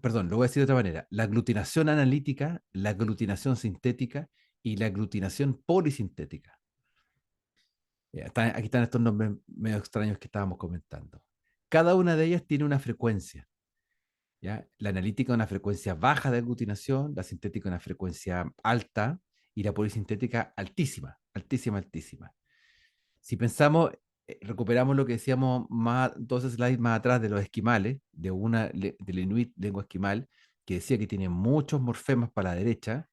perdón, lo voy a decir de otra manera, la aglutinación analítica, la aglutinación sintética y la aglutinación polisintética. Aquí están estos nombres medio extraños que estábamos comentando. Cada una de ellas tiene una frecuencia. ¿Ya? La analítica una frecuencia baja de aglutinación, la sintética una frecuencia alta y la polisintética altísima, altísima, altísima. Si pensamos, recuperamos lo que decíamos más, 2 slides más atrás de los esquimales, del Inuit, lengua esquimal, que decía que tiene muchos morfemas para la derecha,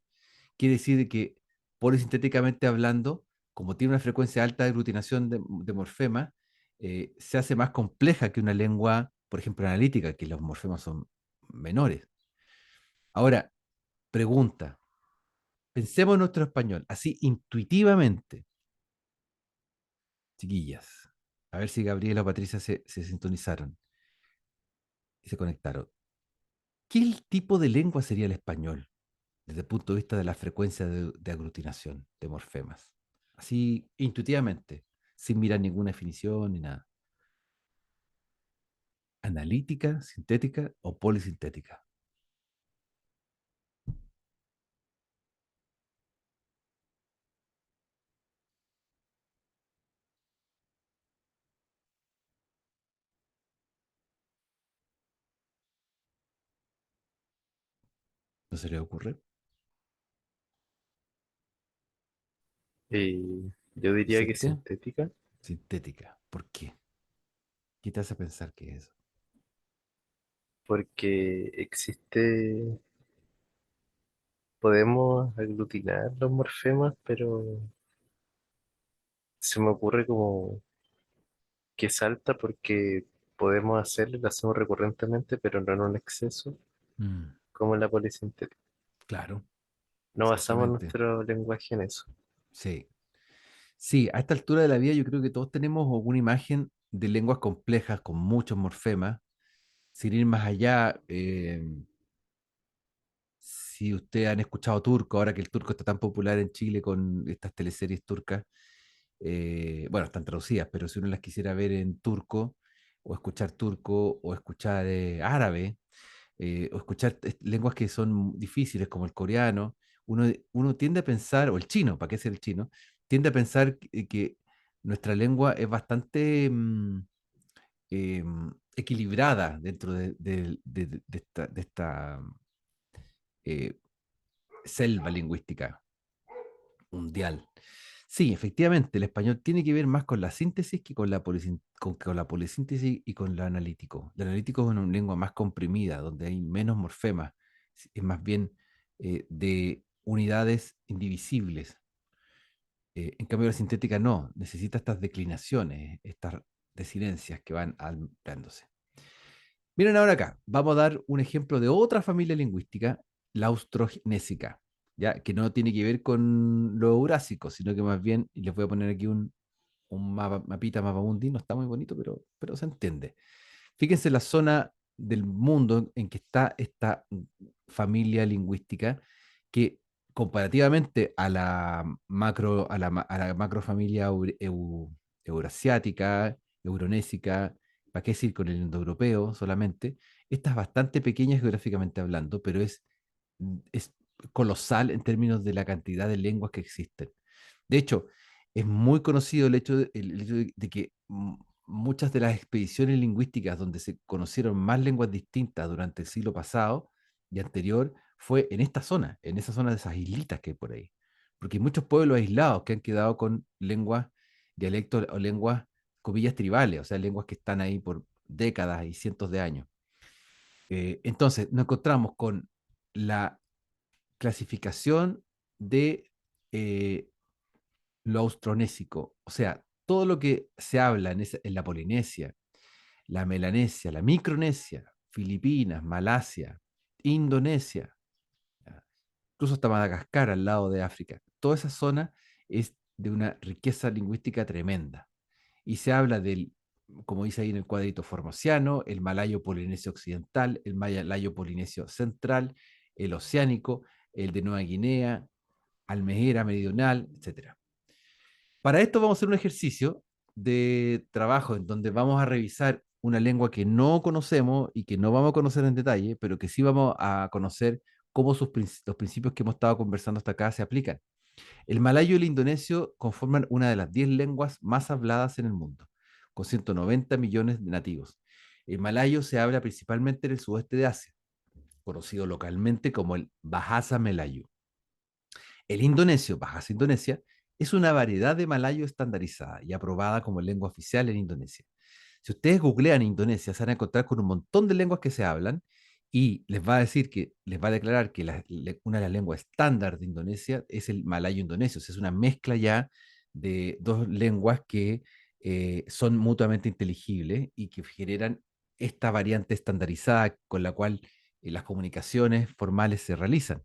quiere decir que polisintéticamente hablando, como tiene una frecuencia alta de aglutinación de morfemas, se hace más compleja que una lengua, por ejemplo, analítica, que los morfemas son menores. Ahora, pregunta, pensemos en nuestro español, así intuitivamente, chiquillas, a ver si Gabriela o Patricia se sintonizaron y se conectaron. ¿Qué tipo de lengua sería el español desde el punto de vista de la frecuencia de aglutinación de morfemas? Así intuitivamente, sin mirar ninguna definición ni nada. ¿Analítica, sintética o polisintética? ¿No se le ocurre? Yo diría que ¿Vicente? sintética, Sintética. ¿Por qué? ¿Qué te hace pensar que es eso? porque podemos aglutinar los morfemas, pero se me ocurre como que salta porque podemos hacerlo, lo hacemos recurrentemente, pero no en un exceso, Mm, como en la polisintética. claro, No basamos exactamente. nuestro lenguaje en eso. Sí. Sí, a esta altura de la vida yo creo que todos tenemos alguna imagen de lenguas complejas con muchos morfemas. Sin ir más allá, si ustedes han escuchado turco, ahora que el turco está tan popular en Chile con estas teleseries turcas, bueno, están traducidas, pero si uno las quisiera ver en turco, o escuchar árabe, o escuchar lenguas que son difíciles como el coreano, uno tiende a pensar, o el chino, ¿para qué ser el chino? Tiende a pensar que nuestra lengua es bastante equilibrada dentro de esta eh, selva lingüística mundial. Sí, efectivamente, el español tiene que ver más con la síntesis que con la polisíntesis y con lo analítico. El analítico es una lengua más comprimida, donde hay menos morfemas, es más bien de unidades indivisibles. En cambio, la sintética no, necesita estas declinaciones, estas desinencias que van ampliándose. Miren ahora acá, vamos a dar un ejemplo de otra familia lingüística, la austrogenésica, ¿ya? Que no tiene que ver con lo eurásico, sino que más bien, y les voy a poner aquí un mapita, mapamundi, no está muy bonito, pero se entiende. Fíjense la zona del mundo en que está esta familia lingüística que comparativamente a la macrofamilia eurasiática, euronésica, ¿para qué decir con el indoeuropeo solamente? Esta es bastante pequeña geográficamente hablando, pero es colosal en términos de la cantidad de lenguas que existen. De hecho, es muy conocido el hecho de que muchas de las expediciones lingüísticas donde se conocieron más lenguas distintas durante el siglo pasado y anterior fue en esa zona de esas islitas que hay por ahí. Porque hay muchos pueblos aislados que han quedado con lenguas, dialectos o lenguas, comillas, tribales, o sea, lenguas que están ahí por décadas y cientos de años. Entonces, nos encontramos con la clasificación de eh, lo austronésico, o sea, todo lo que se habla en la Polinesia, la Melanesia, la Micronesia, Filipinas, Malasia, Indonesia, ¿ya? Incluso hasta Madagascar al lado de África. Toda esa zona es de una riqueza lingüística tremenda. Y se habla del como dice ahí en el cuadrito, formosiano, el malayo polinesio occidental, el malayo polinesio central, el oceánico, el de Nueva Guinea, almejera meridional, etcétera. Para esto vamos a hacer un ejercicio de trabajo en donde vamos a revisar una lengua que no conocemos y que no vamos a conocer en detalle, pero que sí vamos a conocer cómo los principios que hemos estado conversando hasta acá se aplican. El malayo y el indonesio conforman una de las 10 lenguas más habladas en el mundo, con 190 millones de nativos. El malayo se habla principalmente en el sudeste de Asia, conocido localmente como el Bahasa Melayu. El indonesio, Bahasa Indonesia, es una variedad de malayo estandarizada y aprobada como lengua oficial en Indonesia. Si ustedes googlean Indonesia, se van a encontrar con un montón de lenguas que se hablan y les va a decir que, les va a declarar que una de las lenguas estándar de Indonesia es el malayo indonesio. O sea, es una mezcla ya de dos lenguas que son mutuamente inteligibles y que generan esta variante estandarizada con la cual las comunicaciones formales se realizan.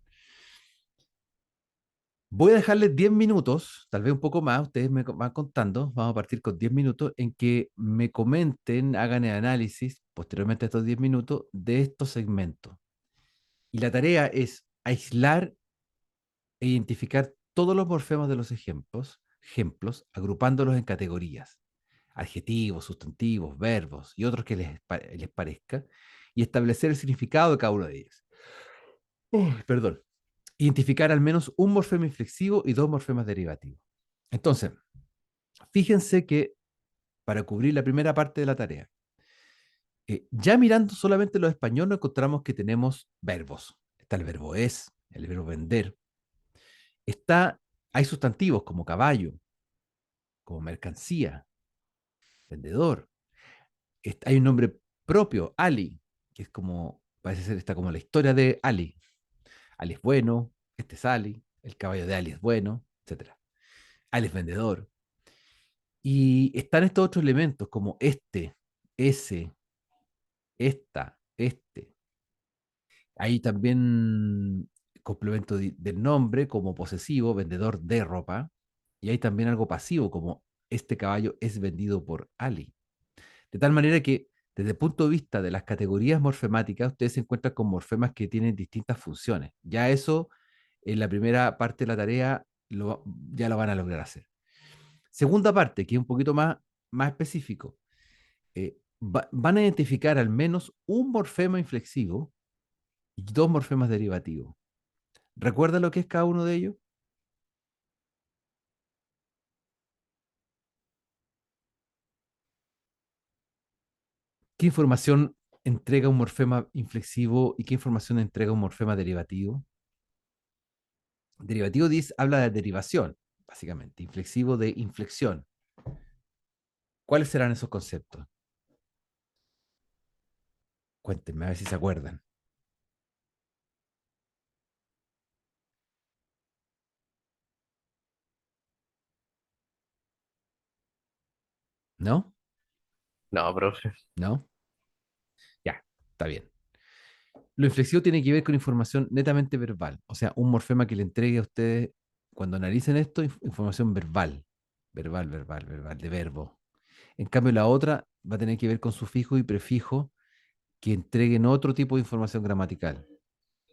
Voy a dejarles 10 minutos, tal vez un poco más, ustedes me van contando, vamos a partir con 10 minutos en que me comenten, hagan el análisis posteriormente a estos 10 minutos de estos segmentos. Y la tarea es aislar e identificar todos los morfemas de los ejemplos agrupándolos en categorías, adjetivos, sustantivos, verbos y otros que les parezca, y establecer el significado de cada uno de ellos. Perdón. Identificar al menos un morfema inflexivo y dos morfemas derivativos. Entonces, fíjense que para cubrir la primera parte de la tarea, ya mirando solamente lo español, nos encontramos que tenemos verbos. Está el verbo es, el verbo vender. Hay sustantivos como caballo, como mercancía, vendedor. Hay un nombre propio, Ali, que es como, parece ser, está como la historia de Ali. Ali es bueno, este es Ali, el caballo de Ali es bueno, etcétera. Ali es vendedor. Y están estos otros elementos como este, ese, esta, este. Hay también complemento del nombre como posesivo, vendedor de ropa. Y hay también algo pasivo como este caballo es vendido por Ali. De tal manera que desde el punto de vista de las categorías morfemáticas, ustedes se encuentran con morfemas que tienen distintas funciones. Ya eso en la primera parte de la tarea ya lo van a lograr hacer. Segunda parte, que es un poquito más específico. Van a identificar al menos un morfema inflexivo y dos morfemas derivativos. ¿Recuerda lo que es cada uno de ellos? ¿Qué información entrega un morfema inflexivo y qué información entrega un morfema derivativo? Derivativo habla de derivación, básicamente. Inflexivo de inflexión. ¿Cuáles serán esos conceptos? Cuéntenme a ver si se acuerdan. ¿No? No, profe. ¿No? Ya, está bien. Lo inflexivo tiene que ver con información netamente verbal, o sea, un morfema que le entregue a ustedes cuando analicen esto, información verbal, verbal, de verbo. En cambio, la otra va a tener que ver con sufijo y prefijo que entreguen otro tipo de información gramatical,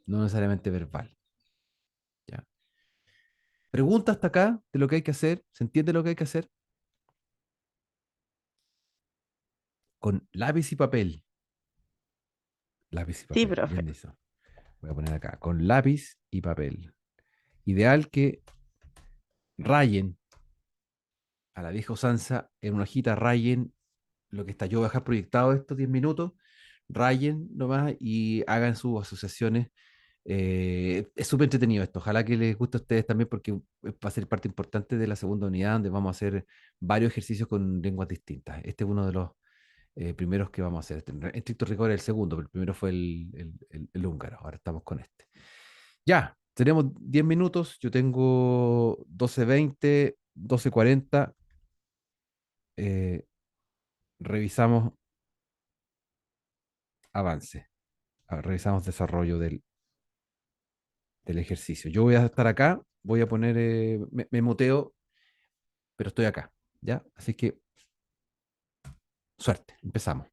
no necesariamente verbal. ¿Ya? Pregunta hasta acá de lo que hay que hacer, ¿se entiende lo que hay que hacer? Con lápiz y papel. Lápiz y Sí, papel, profe. bien dicho. Voy a poner acá, con lápiz y papel. Ideal que rayen a la vieja usanza, en una hojita rayen lo que está. Yo voy a dejar proyectado estos 10 minutos, rayen nomás y hagan sus asociaciones. Es súper entretenido esto. Ojalá que les guste a ustedes también porque va a ser parte importante de la segunda unidad donde vamos a hacer varios ejercicios con lenguas distintas. Este es uno de los primeros que vamos a hacer. En estricto rigor el segundo, pero el primero fue el húngaro. Ahora estamos con este. Ya, tenemos 10 minutos. Yo tengo 12:20, 12:40. eh, revisamos avance, revisamos desarrollo del ejercicio. Yo voy a estar acá, voy a poner, me muteo, pero estoy acá, ¿ya? Así que Suerte, empezamos.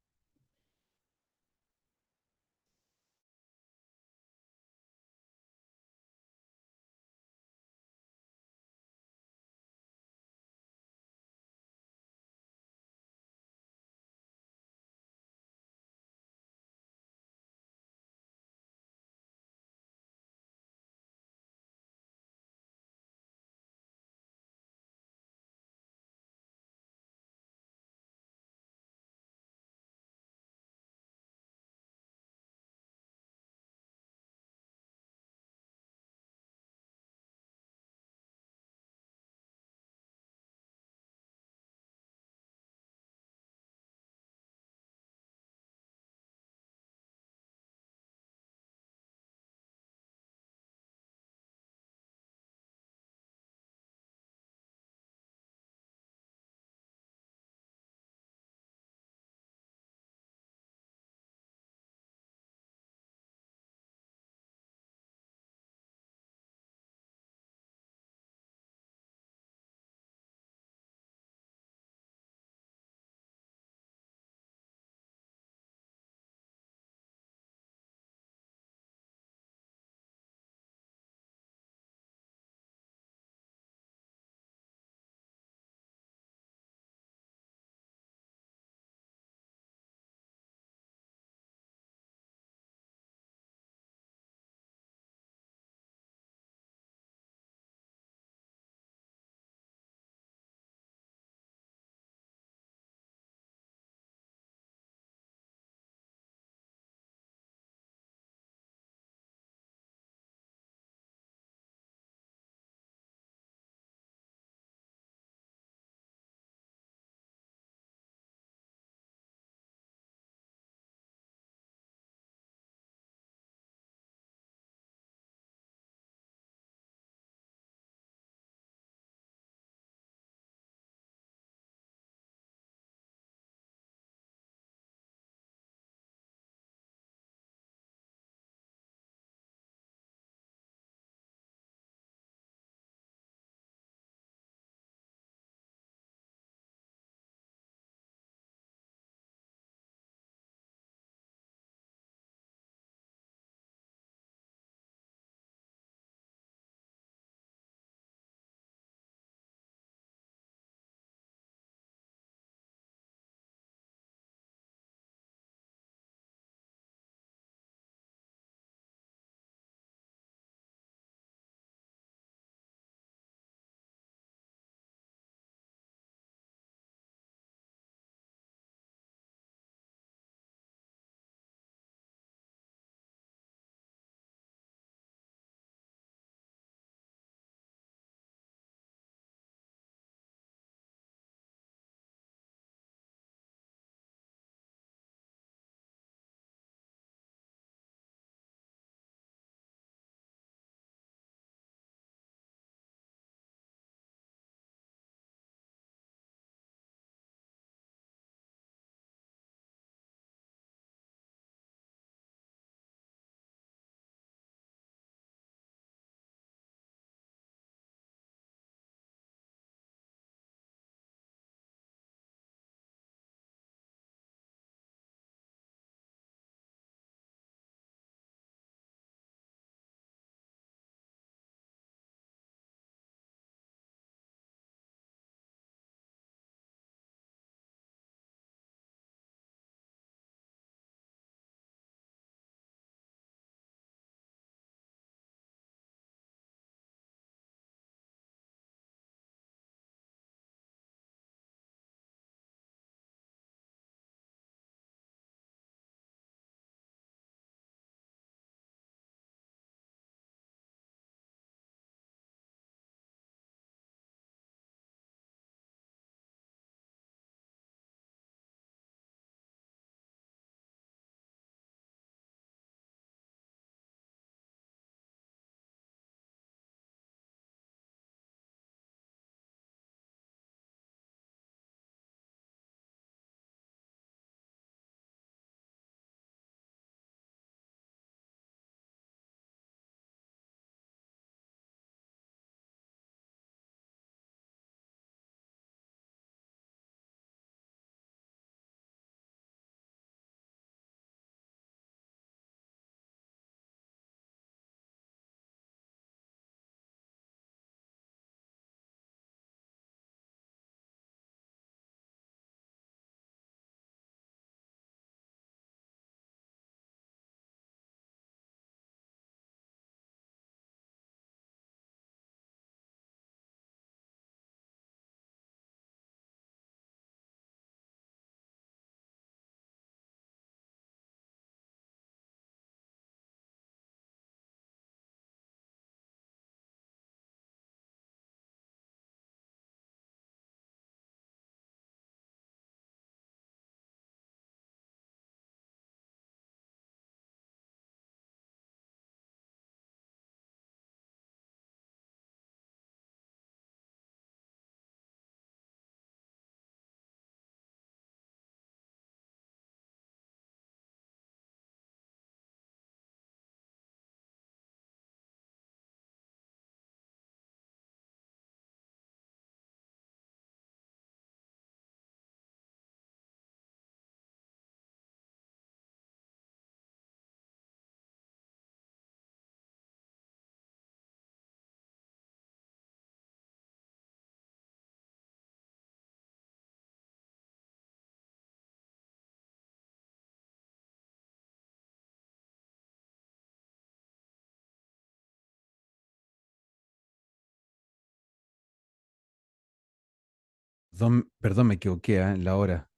perdón, me equivoqué, en la hora.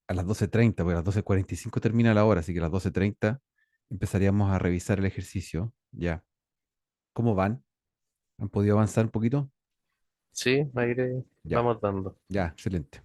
A las 12:30, porque a las 12:45 termina la hora, así que a las 12:30 empezaríamos a revisar el ejercicio. Ya. ¿Cómo van? ¿Han podido avanzar un poquito? Sí, aire Ya, vamos dando. ya, excelente.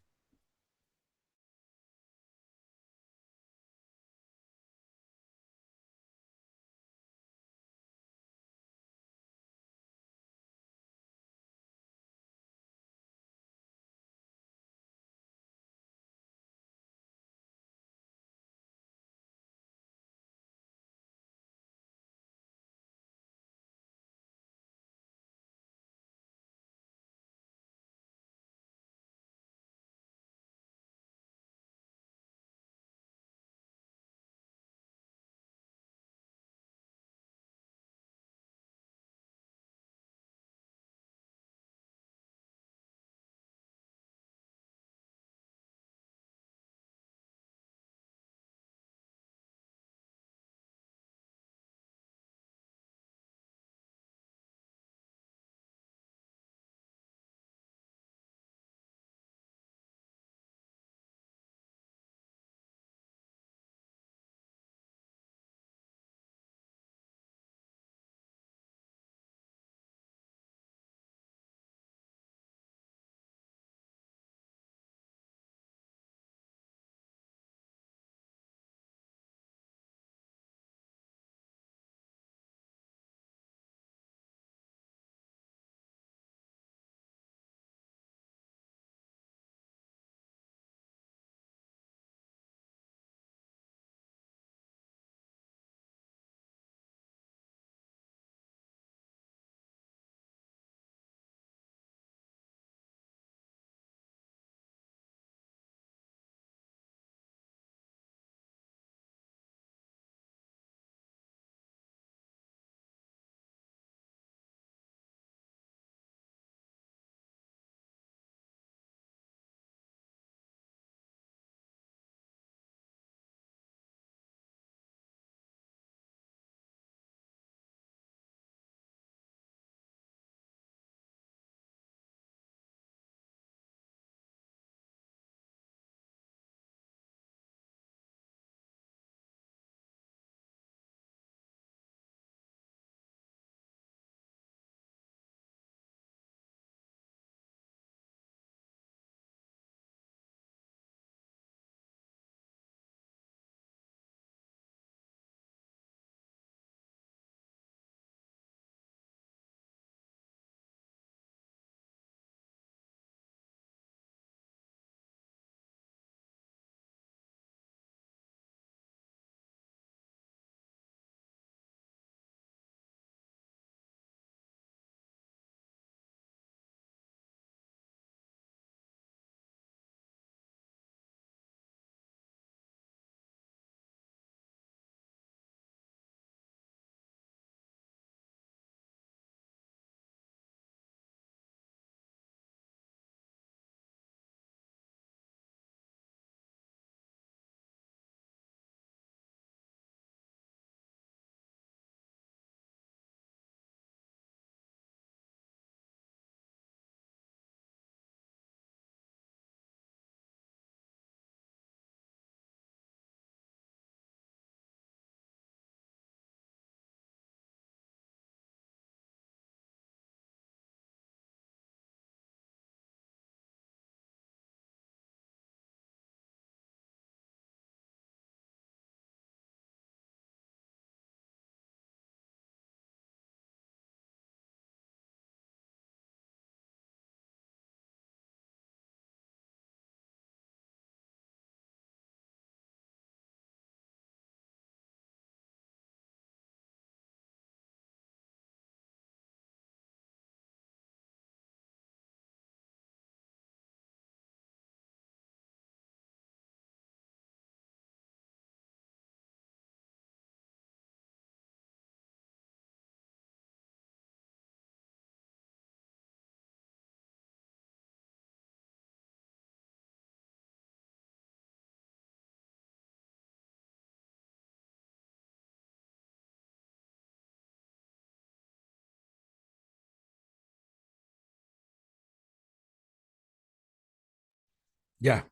Ya,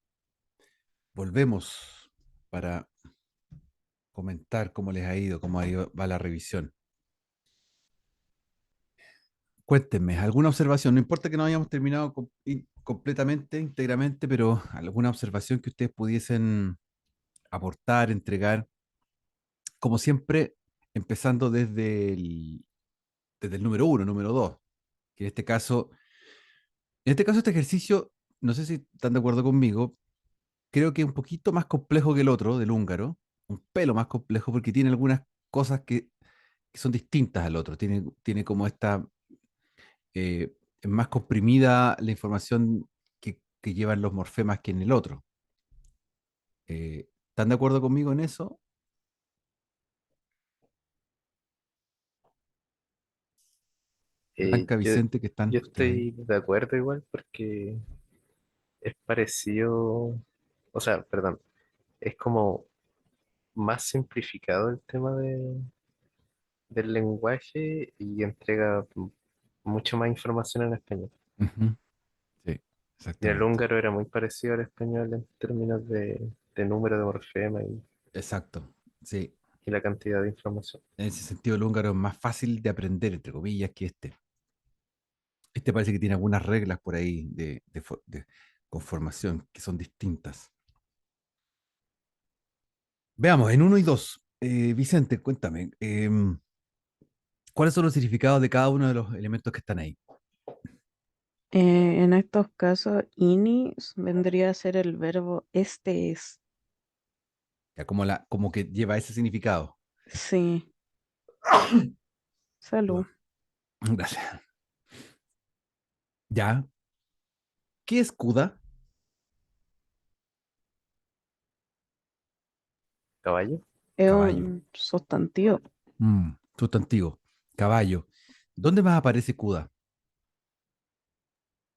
volvemos para comentar cómo les ha ido, va la revisión. Cuéntenme, ¿alguna observación? No importa que no hayamos terminado completamente, íntegramente, pero alguna observación que ustedes pudiesen aportar, entregar, como siempre, empezando desde el número uno, número dos, que en este caso este ejercicio, no sé si están de acuerdo conmigo, creo que es un poquito más complejo que el otro, del húngaro, un pelo más complejo porque tiene algunas cosas que son distintas al otro, tiene como es más comprimida la información que llevan los morfemas que en el otro. ¿Están de acuerdo conmigo en eso? Eh, Blanca, yo, Vicente, que están yo ustedes ahí. estoy de acuerdo igual porque es parecido, o sea, perdón, es como más simplificado el tema del lenguaje y entrega mucho más información en español. Ujú, sí, Y el exactamente. húngaro era muy parecido al español en términos de número de morfema Exacto, sí. y la cantidad de información. En ese sentido, el húngaro es más fácil de aprender, entre comillas, que este. Este parece que tiene algunas reglas por ahí de conformación que son distintas. Veamos, en uno y dos. Vicente, cuéntame, ¿cuáles son los significados de cada uno de los elementos que están ahí? En estos casos, ini vendría a ser el verbo este es. Ya, como que lleva ese significado. Sí, salud. Perdón. Gracias. Ya, ¿qué es CUDA? ¿Caballo? Es Caballo. un sustantivo Sustantivo. Caballo. ¿Dónde más aparece CUDA?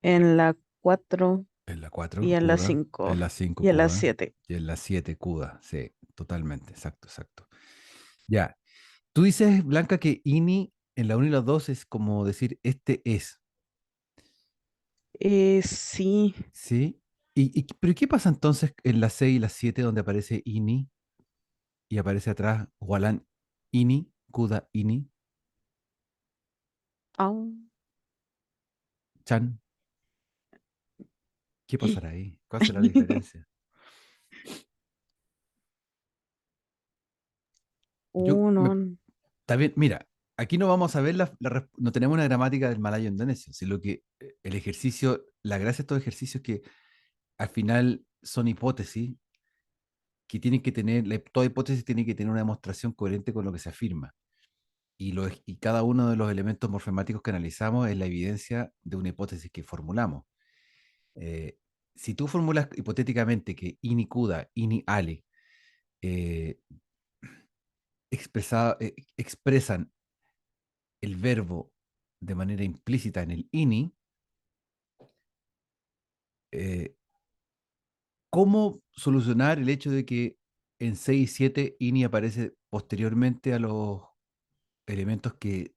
en la 4 En la y 4 en la CUDA. 5 En la 5 y en la CUDA. 7. Y en la 7 CUDA. Sí, totalmente. Exacto, exacto. Ya. Tú dices, Blanca, que INI en la 1 y la 2 es como decir este es. Sí, ¿Sí? ¿Pero qué pasa entonces en la 6 y la 7 donde aparece INI y aparece atrás Walan INI, CUDA INI, aún. Chan? ¿Qué pasará ahí? ¿Cuál será la diferencia? Yo, me, Uno. Está bien, mira, aquí no vamos a ver no tenemos una gramática del malayo indonesio, sino que el ejercicio, la gracia de estos ejercicios es que al final son hipótesis que tienen que tener, toda hipótesis tiene que tener una demostración coherente con lo que se afirma. Y cada uno de los elementos morfemáticos que analizamos es la evidencia de una hipótesis que formulamos. Eh, si tú formulas hipotéticamente que ini cuda, ini ale, eh, expresan el verbo de manera implícita en el ini, eh, ¿cómo solucionar el hecho de que en 6 y 7 ini aparece posteriormente a los elementos que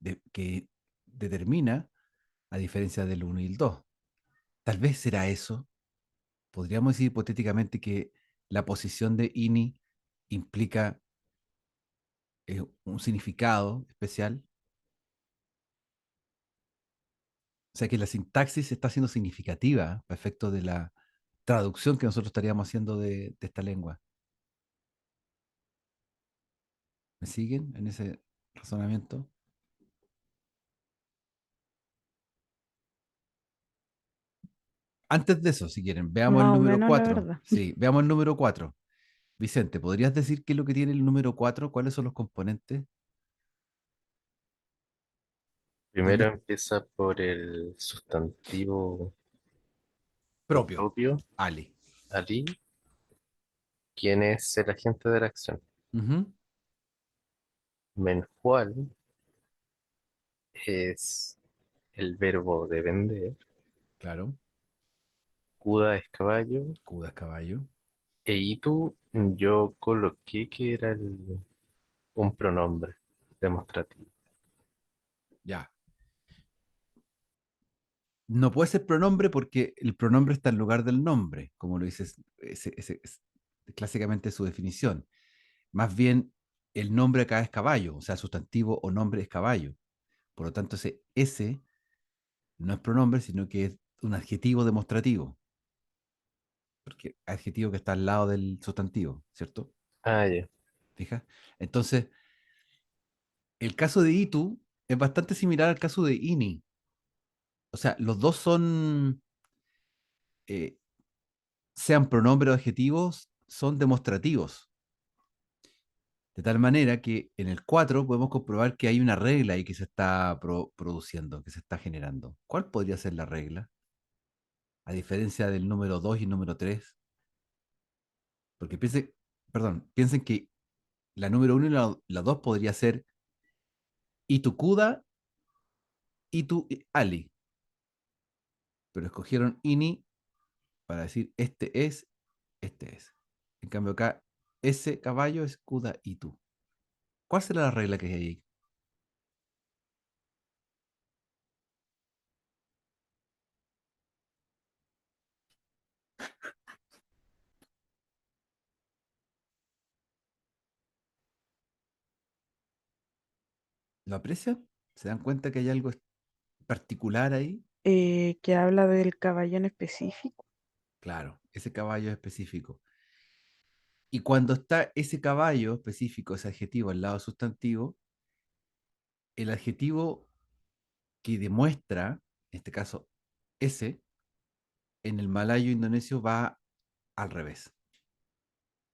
determina, a diferencia del uno y el 2? Tal vez será eso. Podríamos decir hipotéticamente que la posición de ini implica un significado especial. O sea que la sintaxis está siendo significativa para efecto de la traducción que nosotros estaríamos haciendo de esta lengua. ¿Me siguen en ese razonamiento? Antes de eso, si quieren, veamos el Más o número menos, la 4. verdad. Sí, veamos el número 4. Vicente, ¿podrías decir qué es lo que tiene el número 4? ¿Cuáles son los componentes? ¿Estás Primero listo? empieza por el sustantivo Propio. propio, Ali. Ali, quien es el agente de la acción. Ujú, Menjual es el verbo de vender. claro. Kuda es caballo. Cuda es caballo. E itu yo coloqué que era un pronombre demostrativo. Ya. No puede ser pronombre porque el pronombre está en lugar del nombre, como lo dices, es clásicamente su definición. Más bien, el nombre acá es caballo, o sea, sustantivo o nombre es caballo. Por lo tanto, ese no es pronombre, sino que es un adjetivo demostrativo, porque adjetivo que está al lado del sustantivo, ¿cierto? Ah, ya. ¿Fijas? Entonces, el caso de itu es bastante similar al caso de ini. O sea, los dos son, eh, sean pronombres o adjetivos, son demostrativos. De tal manera que en el 4 podemos comprobar que hay una regla ahí que se está produciendo, que se está generando. ¿Cuál podría ser la regla? A diferencia del número 2 y número 3. Porque piensen que la número 1 y la 2 podría ser Itukuda, Itu Ali. Pero escogieron Ini para decir este es. En cambio acá, ese caballo es Kuda Itu. ¿Cuál será la regla que hay ahí? ¿Lo aprecian? ¿Se dan cuenta que hay algo particular ahí? Que habla del caballo en específico. Claro, ese caballo específico. Y cuando está ese caballo específico, ese adjetivo al lado sustantivo, el adjetivo que demuestra, en este caso ese, en el malayo indonesio va al revés.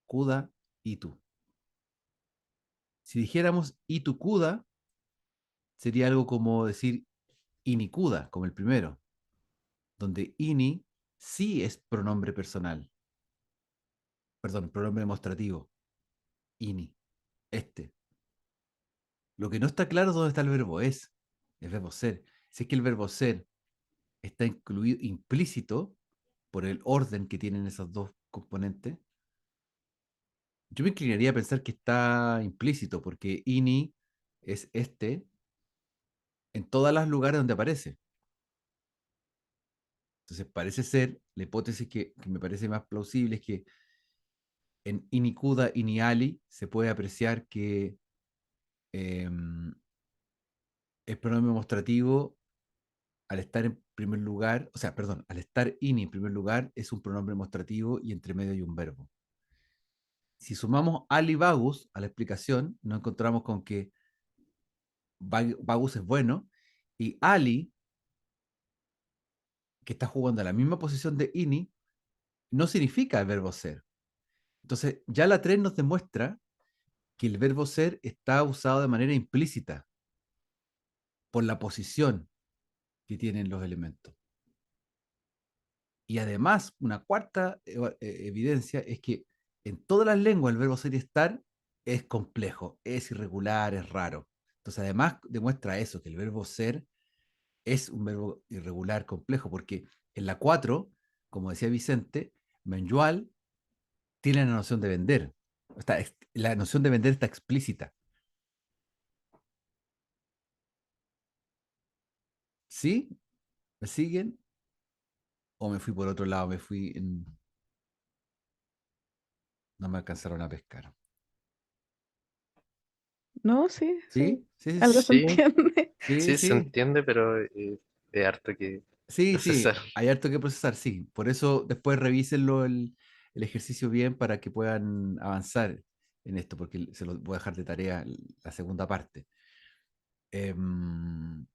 Kuda, itu. Si dijéramos itu kuda, sería algo como decir ini kuda, como el primero, donde ini sí es pronombre personal, perdón, pronombre demostrativo, ini, este. Lo que no está claro es dónde está el verbo ser. Si es que el verbo ser está incluido, implícito por el orden que tienen esos dos componentes, yo me inclinaría a pensar que está implícito, porque ini es este en todos los lugares donde aparece. Entonces parece ser, la hipótesis que me parece más plausible es que en Inikuda, Iniali, se puede apreciar que el pronombre demostrativo, al estar en primer lugar, o sea, perdón, al estar ini en primer lugar, es un pronombre demostrativo y entre medio hay un verbo. Si sumamos ali vagus a la explicación, nos encontramos con que vagus es bueno y ali, que está jugando a la misma posición de ini, no significa el verbo ser. Entonces, ya la 3 nos demuestra que el verbo ser está usado de manera implícita por la posición que tienen los elementos. Y además, una cuarta evidencia es que en todas las lenguas el verbo ser y estar es complejo, es irregular, es raro. Entonces, además demuestra eso, que el verbo ser es un verbo irregular, complejo, porque en la 4, como decía Vicente, Menyual tiene la noción de vender. La noción de vender está explícita. ¿Sí? ¿Me siguen? ¿O me fui por otro lado? No me alcanzaron a pescar. No, sí, sí. ¿Sí? Sí, sí, Algo se Sí, entiende. sí, sí se sí. entiende, pero es harto que Sí, procesar. sí, hay harto que procesar, sí. Por eso después revísenlo el ejercicio bien para que puedan avanzar en esto, porque se lo voy a dejar de tarea la segunda parte. Em,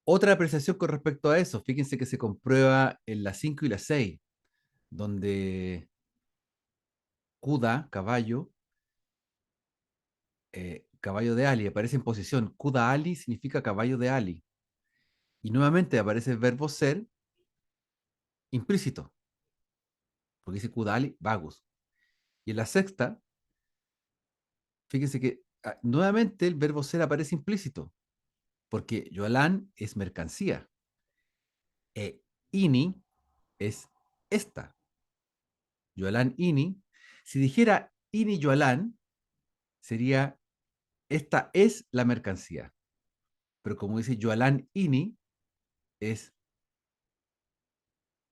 Otra apreciación con respecto a eso, fíjense que se comprueba en la 5 y la 6, donde Kuda, caballo, caballo de Ali, aparece en posición. Kuda Ali significa caballo de Ali. Y nuevamente aparece el verbo ser implícito, porque dice Kuda Ali, vagus. Y en la sexta, fíjense que nuevamente el verbo ser aparece implícito, porque Yolan es mercancía. Ini es esta. Yolan ini. Si dijera ini Yolan, sería esta es la mercancía. Pero como dice Yolan ini, es,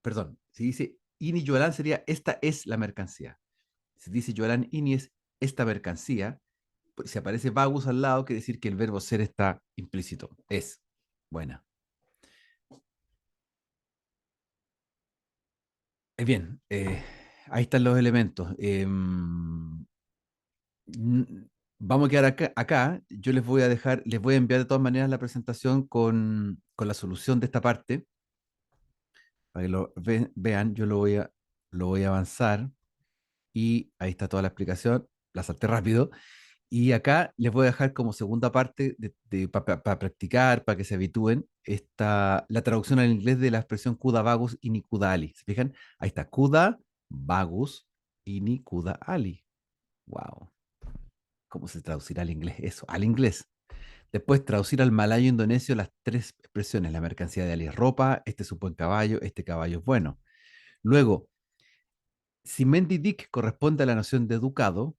perdón, si dice ini Yolan sería esta es la mercancía. Si dice Yolan ini es esta mercancía, pues, si aparece vagus al lado, quiere decir que el verbo ser está implícito. Es. Buena. Bien, ahí están los elementos. Vamos a quedar acá. Yo les voy a dejar, les voy a enviar de todas maneras la presentación con la solución de esta parte, para que lo vean. Yo lo voy a avanzar y ahí está toda la explicación. La salté rápido. Y acá les voy a dejar como segunda parte para practicar, para que se habitúen, la traducción al inglés de la expresión kuda vagus y nikuda ali. ¿Se fijan? Ahí está, kuda vagus y nikuda ali. Wow. ¿Cómo se traducirá al inglés eso? Al inglés. Después traducir al malayo indonesio las tres expresiones. La mercancía de Ali es ropa, este es un buen caballo, este caballo es bueno. Luego, si Mendidik corresponde a la noción de educado,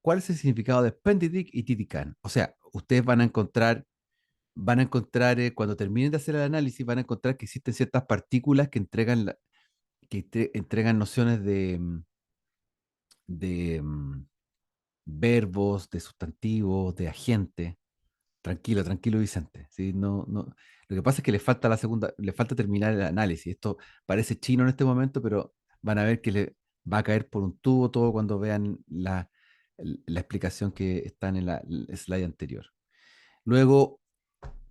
¿cuál es el significado de Pendidik y Titican? O sea, ustedes van a encontrar, cuando terminen de hacer el análisis, van a encontrar que existen ciertas partículas que entregan nociones de verbos, de sustantivos, de agente. Tranquilo, tranquilo, Vicente. ¿Sí? No, no. Lo que pasa es que le falta terminar el análisis. Esto parece chino en este momento, pero van a ver que le va a caer por un tubo todo cuando vean la explicación que está en el slide anterior. Luego,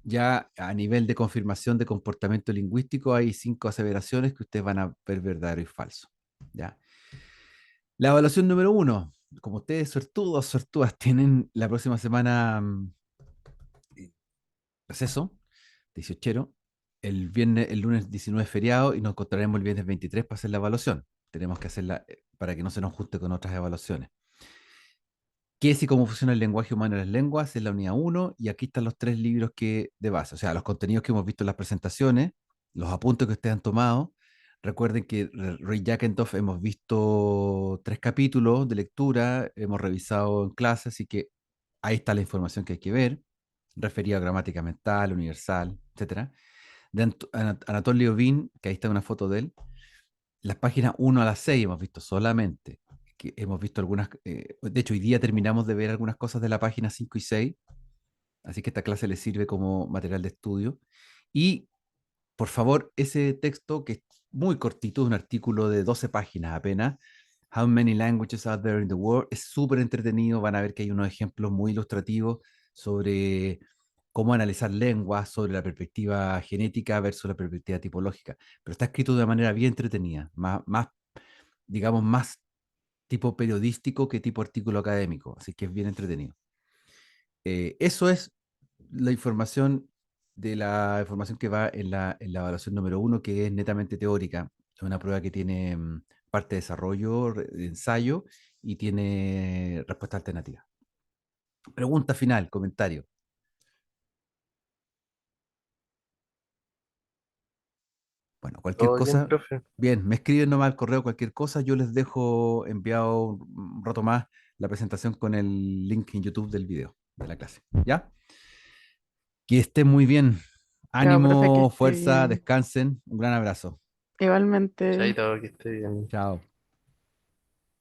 ya a nivel de confirmación de comportamiento lingüístico, hay 5 aseveraciones que ustedes van a ver verdadero y falso. ¿Ya? La evaluación número 1. Como ustedes, suertudos, suertudas, tienen la próxima semana receso, 18, el lunes 19 es feriado y nos encontraremos el viernes 23 para hacer la evaluación. Tenemos que hacerla para que no se nos junte con otras evaluaciones. ¿Qué es y cómo funciona el lenguaje humano en las lenguas? Es la unidad 1 y aquí están los 3 libros de base, o sea, los contenidos que hemos visto en las presentaciones, los apuntes que ustedes han tomado. Recuerden que Ray Jackendorf hemos visto 3 capítulos de lectura, hemos revisado en clase, así que ahí está la información que hay que ver, referida a gramática mental, universal, etcétera. De Anatoly Ovin, que ahí está una foto de él, las páginas 1 a las 6 hemos visto solamente. Que hemos visto algunas, de hecho, hoy día terminamos de ver algunas cosas de la página 5 y 6, así que esta clase les sirve como material de estudio. Y, por favor, ese texto, que es muy cortito, un artículo de 12 páginas apenas, How many languages are there in the world? Es súper entretenido, van a ver que hay unos ejemplos muy ilustrativos sobre cómo analizar lenguas, sobre la perspectiva genética versus la perspectiva tipológica, pero está escrito de una manera bien entretenida, digamos, más tipo periodístico que tipo artículo académico, así que es bien entretenido. Eso es la información la información que va en la evaluación número 1, que es netamente teórica. Es una prueba que tiene parte de desarrollo, de ensayo y tiene respuesta alternativa. Pregunta final, comentario. Bueno, cualquier Todo bien, cosa, profe. bien, me escriben nomás al correo cualquier cosa, yo les dejo enviado un rato más la presentación con el link en YouTube del video de la clase. ¿Ya? Que estén muy bien. Chao, profe, que Ánimo, esté fuerza, bien. descansen. Un gran abrazo. Igualmente. Chaito, que esté bien. Chao.